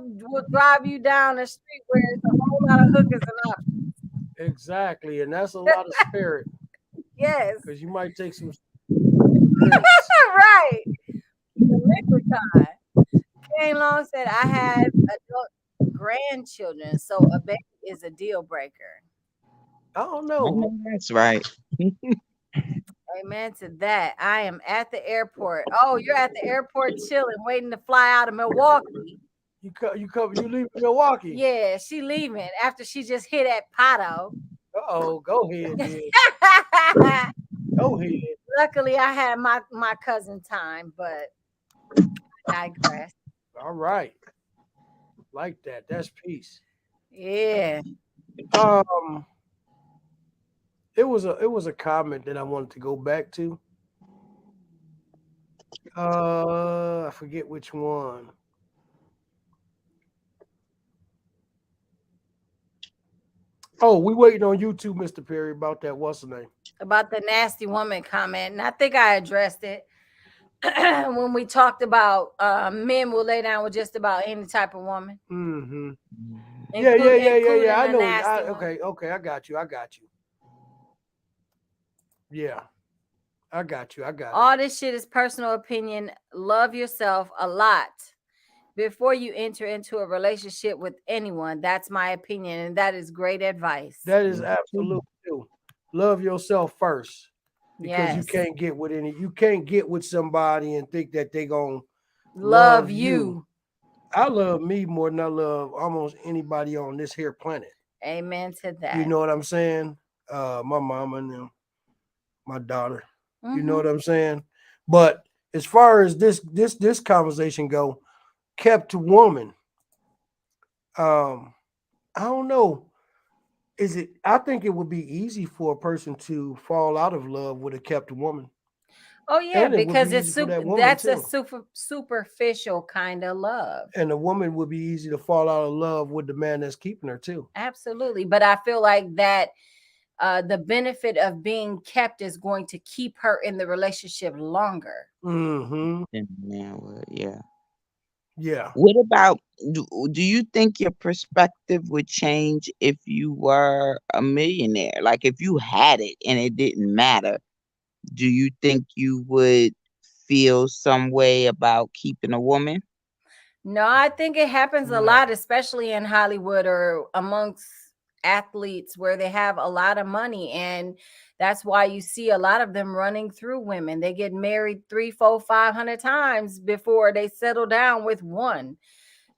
drive you down a street where it's a whole lot of hookers and options. Exactly, and that's a lot of spirit. Yes, because you might take some. Right. The liquid kind. Kane Long said, I have adult grandchildren, so a baby is a deal breaker. I don't know. That's right. Amen to that. I am at the airport. Oh, you're at the airport chilling, waiting to fly out of Milwaukee. You leave Milwaukee? Yeah, she leaving after she just hit at Pato. Go ahead. Go ahead. Luckily, I had my cousin time, but I digress. All right. Like that. That's peace. Yeah. It was a comment that I wanted to go back to. I forget which one. Oh, we waiting on YouTube, Mr. Perry, about that. What's the name? About the nasty woman comment. And I think I addressed it when we talked about men will lay down with just about any type of woman. Mm-hmm. Yeah. I know. Okay. I got you. Yeah. I got you. All this shit is personal opinion. Love yourself a lot before you enter into a relationship with anyone. That's my opinion, and that is great advice. That is absolutely true. Love yourself first, because you can't get with somebody and think that they gonna love you. I love me more than I love almost anybody on this here planet. Amen to that. You know what I'm saying? My mama and them, my daughter. You know what I'm saying? But as far as this conversation go, kept woman. I don't know. I think it would be easy for a person to fall out of love with a kept woman. Oh yeah, because that's a superficial kind of love. And a woman would be easy to fall out of love with the man that's keeping her too. Absolutely. But I feel like that the benefit of being kept is going to keep her in the relationship longer. Mm-hmm. Yeah. What about, do you think your perspective would change if you were a millionaire? Like if you had it and it didn't matter, do you think you would feel some way about keeping a woman? No, I think it happens a lot, especially in Hollywood or amongst athletes where they have a lot of money, and that's why you see a lot of them running through women. They get married 300, 400, 500 times before they settle down with one,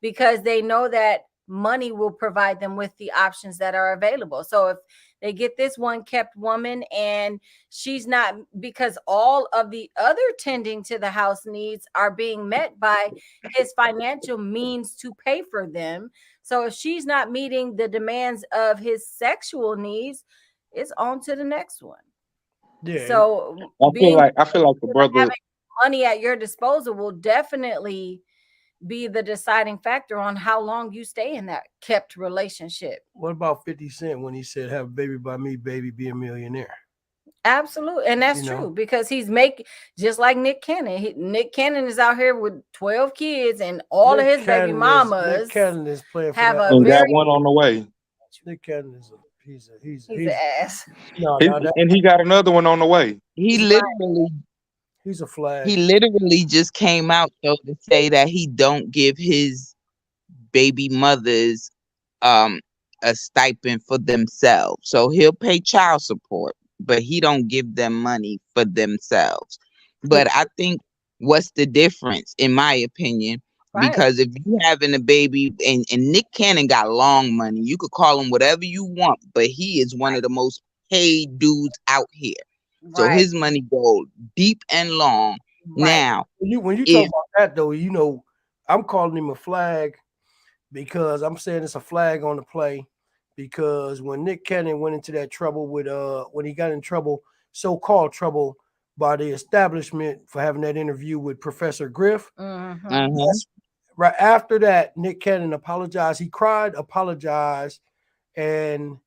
because they know that money will provide them with the options that are available. So if they get this one kept woman and she's not, because all of the other tending to the house needs are being met by his financial means to pay for them. So if she's not meeting the demands of his sexual needs, it's on to the next one. Yeah. So I feel like the brother having money at your disposal will definitely be the deciding factor on how long you stay in that kept relationship. What about 50 Cent when he said, "Have a baby by me, baby, be a millionaire"? Absolutely. And that's true because he's making, just like Nick Cannon. Nick Cannon is out here with 12 kids and all of his baby mamas. Nick Cannon is playing for have that. And got one on the way. Nick Cannon is he's an ass. And he got another one on the way. He literally, he's a flag. He literally just came out though to say that he don't give his baby mothers a stipend for themselves. So he'll pay child support, but he don't give them money for themselves. But I think what's the difference, in my opinion, because if you having a baby and Nick Cannon got long money, you could call him whatever you want, but he is one of the most paid dudes out here. So his money go deep and long. Now, when you talk about that though, I'm calling him a flag because I'm saying it's a flag on the play. Because when Nick Cannon went into that trouble with when he got in trouble, so-called trouble by the establishment for having that interview with Professor Griff, right after that, Nick Cannon apologized. He cried, apologized, and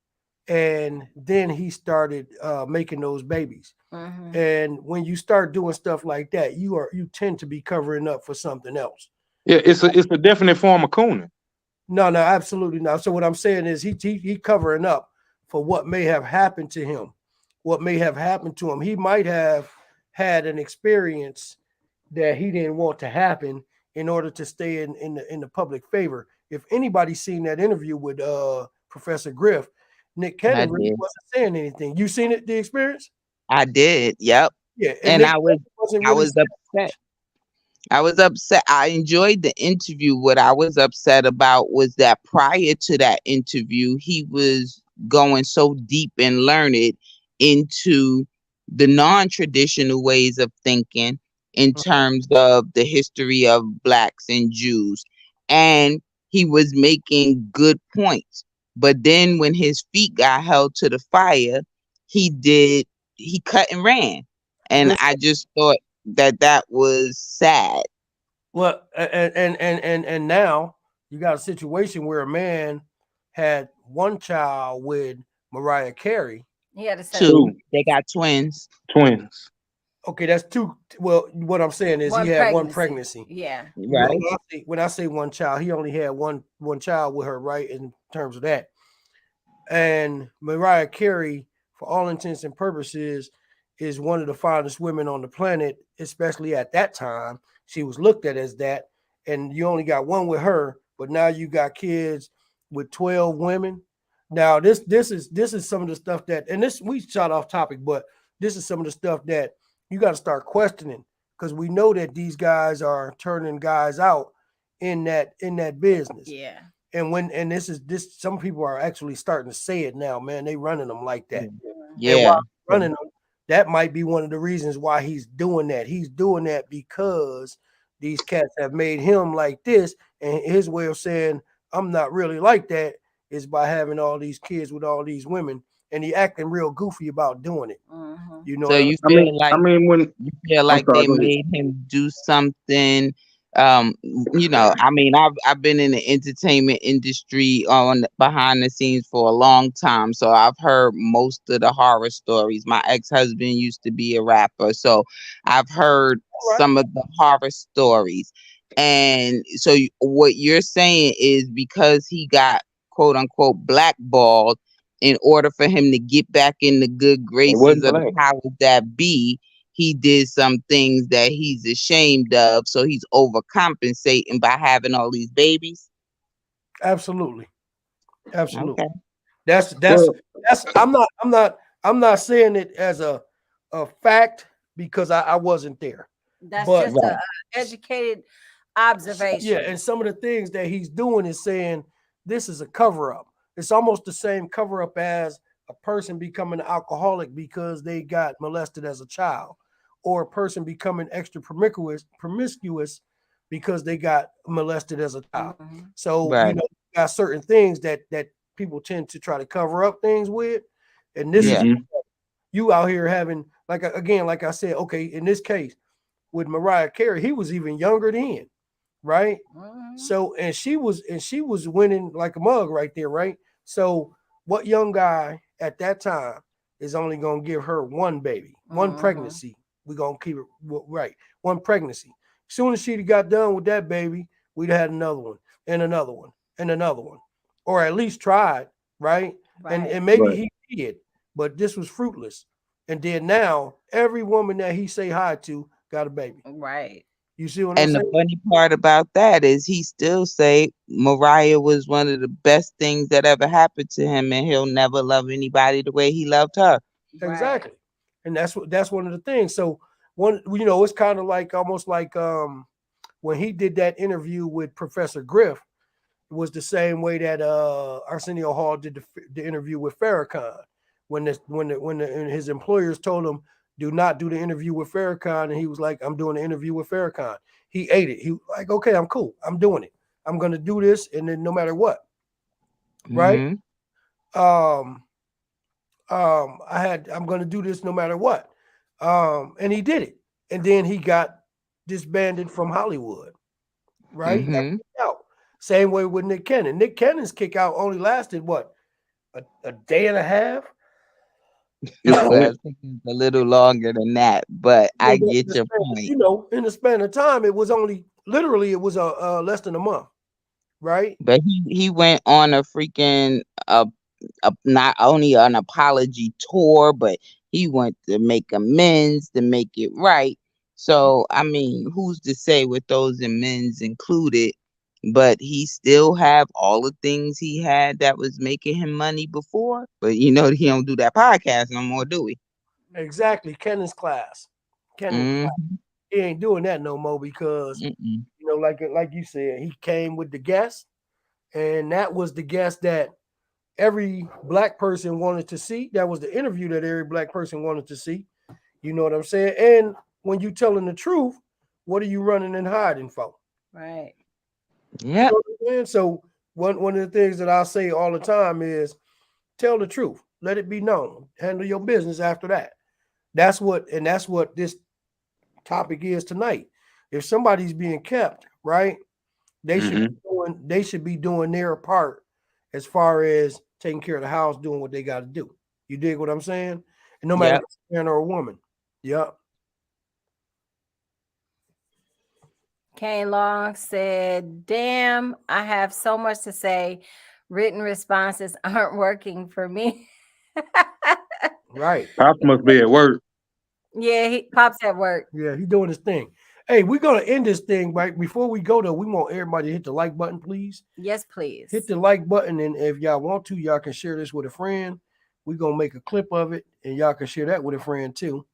then he started making those babies. And when you start doing stuff like that, you tend to be covering up for something else. Yeah, it's a definite form of cooning. No, absolutely not. So what I'm saying is he covering up for what may have happened to him. What may have happened to him. He might have had an experience that he didn't want to happen in order to stay in the public favor. If anybody's seen that interview with Professor Griff, Nick Cannon really wasn't saying anything. You seen it, the experience? I did. Yep. Yeah. And I was upset. I was upset. I enjoyed the interview. What I was upset about was that prior to that interview, he was going so deep and learned into the non-traditional ways of thinking in terms of the history of Blacks and Jews. And he was making good points. But then when his feet got held to the fire, he cut and ran. And I just thought that was sad. Well, and now you got a situation where a man had one child with Mariah Carey. He had two. They got twins. Okay, that's two. Well, what I'm saying is he had one pregnancy. Yeah. Right. When I say one child, he only had one child with her, right? In terms of that. And Mariah Carey, for all intents and purposes, is one of the finest women on the planet, especially at that time. She was looked at as that, and you only got one with her, but now you got kids with 12 women. Now this is some of the stuff that, and this we shot off topic, but this is some of the stuff that you got to start questioning, because we know that these guys are turning guys out in that business. Yeah. And this some people are actually starting to say it now, man. They running them like that. Yeah. Running them. That might be one of the reasons why he's doing that. He's doing that because these cats have made him like this. And his way of saying, I'm not really like that, is by having all these kids with all these women. And he acting real goofy about doing it. You know, so you feel like they made him do something. I've been in the entertainment industry behind the scenes for a long time, so I've heard most of the horror stories. My ex-husband used to be a rapper, so I've heard some of the horror stories. And so what you're saying is because he got quote unquote blackballed, in order for him to get back in the good graces of the powers that be, he did some things that he's ashamed of, so he's overcompensating by having all these babies. Absolutely. Okay. That's I'm not saying it as a fact because I wasn't there. That's just an educated observation. Yeah, and some of the things that he's doing is saying this is a cover-up. It's almost the same cover-up as a person becoming an alcoholic because they got molested as a child, or a person becoming extra promiscuous because they got molested as a child. So you got certain things that people tend to try to cover up things with, and this is you out here having, like I said, okay, in this case with Mariah Carey, he was even younger then. right? Mhm. So and she was winning like a mug right there, right? So what young guy at that time is only gonna give her one baby, one pregnancy? We're gonna keep it right, one pregnancy. As soon as she got done with that baby, we'd had another one and another one and another one, or at least tried, right? And maybe he did, but this was fruitless. And then now every woman that he say hi to got a baby. Right. You see what I'm And saying? the funny part about that is he still say Mariah was one of the best things that ever happened to him, and he'll never love anybody the way he loved her. Exactly. And that's one of the things. So it's kind of like almost like when he did that interview with Professor Griff, it was the same way that Arsenio Hall did the interview with Farrakhan. When his employers told him, do not do the interview with Farrakhan, and he was like, I'm doing the interview with Farrakhan. He ate it. He was like, okay, I'm cool. I'm doing it. I'm gonna do this, and then no matter what. Right? I'm gonna do this no matter what. And he did it. And then he got disbanded from Hollywood. Right? Out. Same way with Nick Cannon. Nick Cannon's kick out only lasted what? A day and a half? I think it's a little longer than that, but I get your point. In the span of time, it was only literally it was less than a month, right? But he went on a freaking not only an apology tour, but he went to make amends to make it right. So I mean, who's to say with those amends included? But he still have all the things he had that was making him money before. But he don't do that podcast no more, do we? Exactly. Cannon's class. Class. He ain't doing that no more because like you said, he came with the guest, and that was the guest that every black person wanted to see. That was the interview that every black person wanted to see. You know what I'm saying? And when you telling the truth, what are you running and hiding for? Right. Yeah. So one of the things that I say all the time is tell the truth. Let it be known. Handle your business after that. That's what this topic is tonight. If somebody's being kept, right, they should be doing their part as far as taking care of the house, doing what they got to do. You dig what I'm saying? And no matter if it's a man or a woman. Yep. Kane Long said, damn, I have so much to say. Written responses aren't working for me. Right. Pops must be at work. Yeah, Pop's at work. Yeah, he's doing his thing. Hey, we're going to end this thing, right? Before we go, though, we want everybody to hit the like button, please. Yes, please. Hit the like button, and if y'all want to, y'all can share this with a friend. We're going to make a clip of it, and y'all can share that with a friend, too.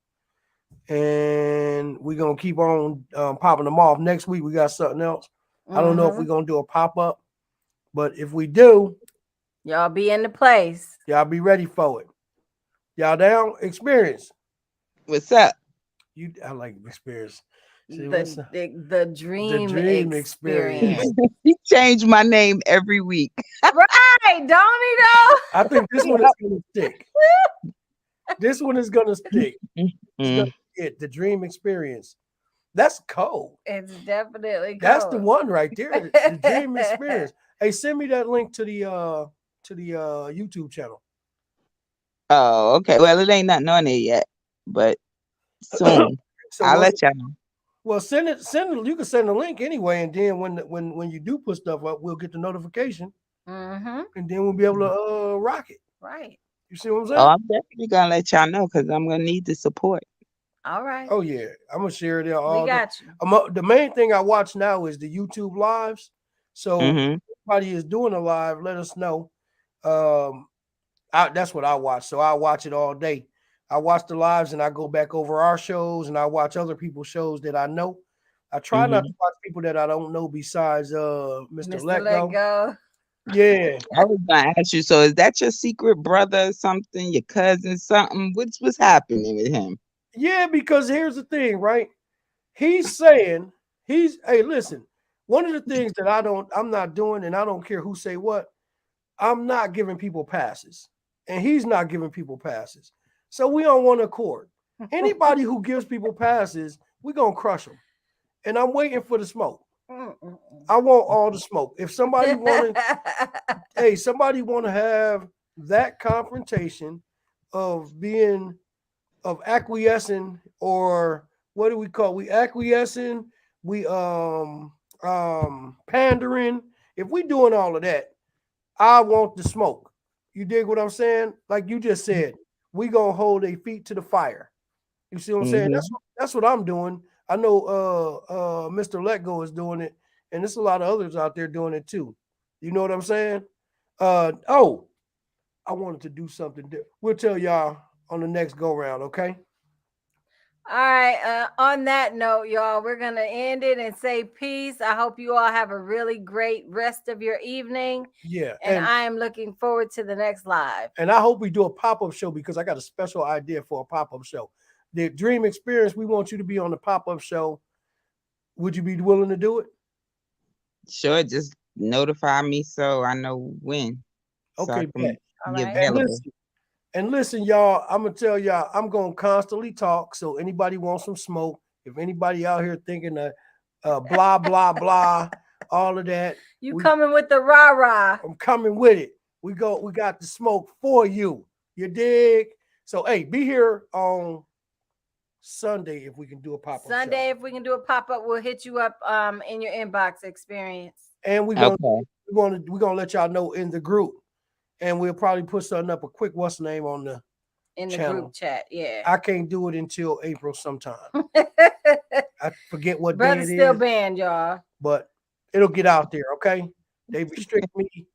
And we're going to keep on popping them off. Next week, we got something else. I don't know if we're going to do a pop-up, but if we do, y'all be in the place. Y'all be ready for it. Y'all down? Experience. What's up? I like Experience. See, the dream experience. He changed my name every week. Right, don't he though? I think this one is going to stick. This one is going to stick. The dream experience. That's cold. It's definitely cold. That's the one right there. The dream experience. Hey, send me that link to the YouTube channel. Oh, okay. Well, it ain't nothing on it yet, but soon. I'll let y'all know. Well, send it. You can send the link anyway, and then when you do put stuff up, we'll get the notification, and then we'll be able to rock it. Right. You see what I'm saying? Oh, I'm definitely gonna let y'all know because I'm gonna need the support. All right. Oh yeah, I'm gonna share it all. We got you. The main thing I watch now is the YouTube lives. So if anybody is doing a live, let us know. That's what I watch. So I watch it all day. I watch the lives and I go back over our shows and I watch other people's shows that I know. I try not to watch people that I don't know besides Mr. Let Go. Yeah. I was gonna ask you, so is that your secret brother or something, your cousin, something? What's happening with him? Yeah, because here's the thing, right? He's saying, hey, listen, one of the things that I'm not doing, and I don't care who say what, I'm not giving people passes. And he's not giving people passes. So we on one accord. Anybody who gives people passes, we're going to crush them. And I'm waiting for the smoke. I want all the smoke. If somebody want to, somebody want to have that confrontation of acquiescing, or what do we call? We acquiescing, we pandering. If we doing all of that, I want the smoke. You dig what I'm saying? Like you just said, we gonna hold their feet to the fire. You see what I'm saying? That's what I'm doing. I know Mr. Let Go is doing it, and there's a lot of others out there doing it too. You know what I'm saying? I wanted to do something. We'll tell y'all on the next go round, okay? All right. On that note, y'all, we're going to end it and say peace. I hope you all have a really great rest of your evening. Yeah. And I am looking forward to the next live. And I hope we do a pop-up show, because I got a special idea for a pop-up show. The Dream Experience, we want you to be on the pop-up show. Would you be willing to do it? Sure. Just notify me so I know when. Okay. So be available. And listen, y'all, I'm going to tell y'all, I'm going to constantly talk. So anybody wants some smoke, if anybody out here thinking blah, blah, blah, all of that. Coming with the rah-rah. I'm coming with it. We got the smoke for you. You dig? So, hey, be here on Sunday if we can do a pop-up Sunday, if we can do a pop-up, we'll hit you up in your inbox experience. And we're gonna let y'all know in the group. And we'll probably put something up, a quick what's the name on the channel. Group chat. Yeah. I can't do it until April sometime. I forget what day it is. Still banned, y'all. But it'll get out there, okay? They restrict me.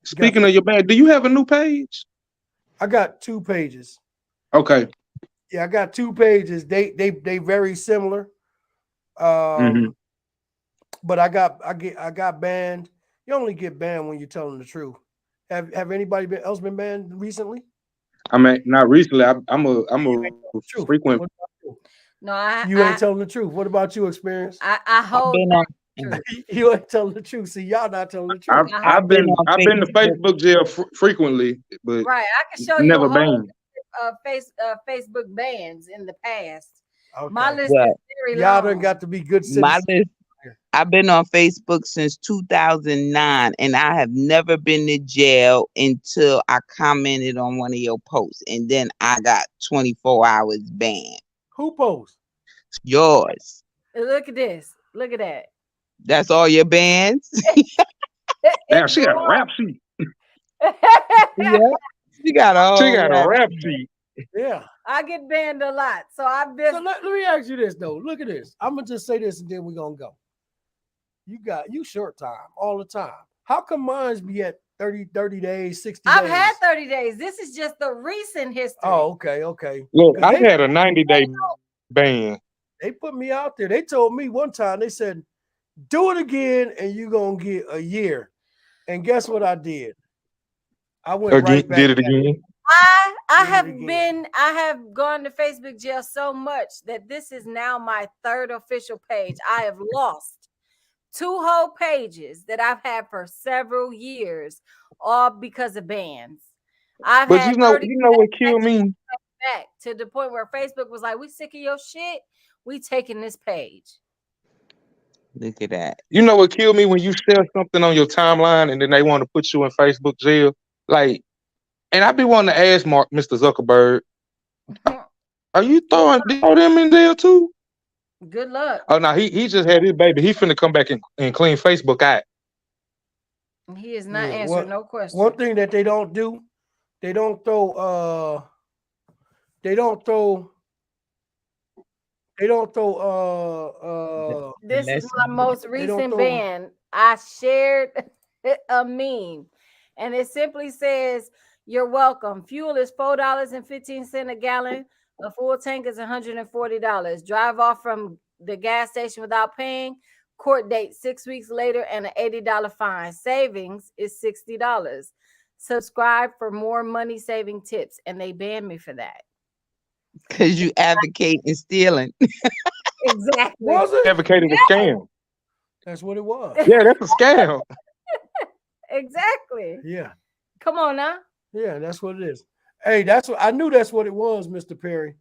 Speaking of your band, do you have a new page? I got 2 pages. Okay. Yeah, I got 2 pages. They very similar. But I got banned. You only get banned when you're telling the truth. Have anybody else been banned recently? I mean, not recently. I'm a frequent. No, you ain't telling the truth. What about you, Experience? I hold. You ain't telling the truth. See, y'all not telling the truth. I've been to Facebook jail frequently, but right. I can show never you banned. Facebook bans in the past. Okay. My list is very y'all long. done got to be good citizens. I've been on Facebook since 2009, and I have never been to jail until I commented on one of your posts, and then I got 24 hours banned. Who posts? Yours. Look at this. Look at that. That's all your bans? Damn, she got a rap sheet. Yeah, she got a rap sheet. Yeah. I get banned a lot. So I've been. So let me ask you this though. Look at this. I'm gonna just say this and then we're gonna go. You short time all the time. How come mine's be at 30 days, 60 days? I've had 30 days. This is just the recent history. Oh, okay. Look, I had a 90-day ban. They put me out there. They told me one time, they said, do it again and you're gonna get a year. And guess what I did? I went right back. Did it again. I have gone to Facebook jail so much that this is now my 3rd official page. I have lost 2 whole pages that I've had for several years, all because of bans. But you know what killed me? Back to the point where Facebook was like, "We sick of your shit. We taking this page." Look at that. You know what killed me? When you share something on your timeline and then they want to put you in Facebook jail, like. And I be wanting to ask Mr. Zuckerberg, are you throw them in jail too? Good luck. Oh no, he just had his baby. He finna come back and clean Facebook out. He is not answering no questions. One thing that they don't do, they don't throw this is my most recent ban. I shared a meme and it simply says, "You're welcome. Fuel is $4.15 a gallon. A full tank is $140. Drive off from the gas station without paying. Court date 6 weeks later and an $80 fine. Savings is $60. Subscribe for more money saving tips." And they banned me for that. Because you advocating stealing. Exactly. Was it? Advocating a scam. That's what it was. Yeah, that's a scam. Exactly. Yeah. Come on now. Yeah, that's what it is. Hey, I knew that's what it was, Mr. Perry.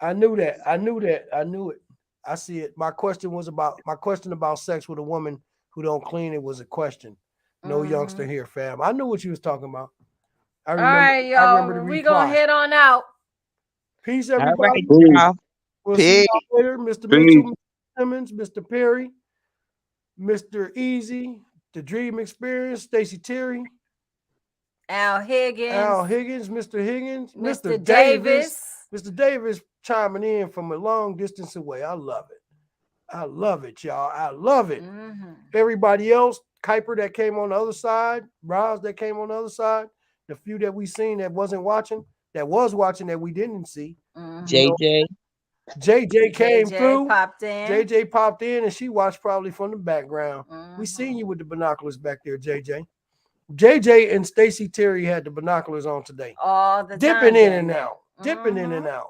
I knew that. I knew it. I see it. My question about sex with a woman who don't clean. It was a question. No youngster here, fam. I knew what you was talking about. I remember. All right, y'all. I remember the We gonna reply. head on out. Peace, All everybody. right, y'all. We'll see Peace. y'all later. Mr. Mitchell, Mr. Simmons, Mr. Perry, Mr. Easy, The Dream Experience, Stacey Terry, Al Higgins, Mr. Higgins, Mr. Davis. Mr. Davis chiming in from a long distance away. I love it. I love it, y'all. I love it. Everybody else, Kuiper that came on the other side, Roz that came on the other side, the few that we seen that wasn't watching, that was watching that we didn't see. JJ. JJ came through. Popped in. JJ popped in and she watched probably from the background. We seen you with the binoculars back there, JJ. JJ and Stacey Terry had the binoculars on today. All the dipping time, in and out. Dipping in and out.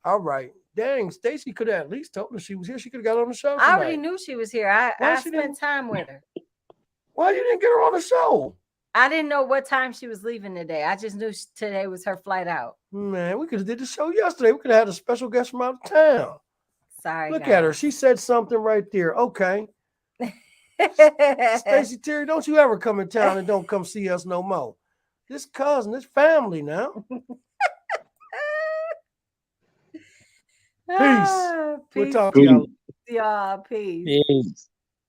All right. Dang, Stacey could have at least told us she was here. She could have got on the show tonight. I already knew she was here. I spent time with her. Why you didn't get her on the show? I didn't know what time she was leaving today. I just knew today was her flight out. Man, we could have did the show yesterday. We could have had a special guest from out of town. Sorry. Look at her. She said something right there. Okay. Stacey Terry, don't you ever come in town and don't come see us no more. This cousin, this family now. Peace. We'll talk to y'all. Y'all, peace.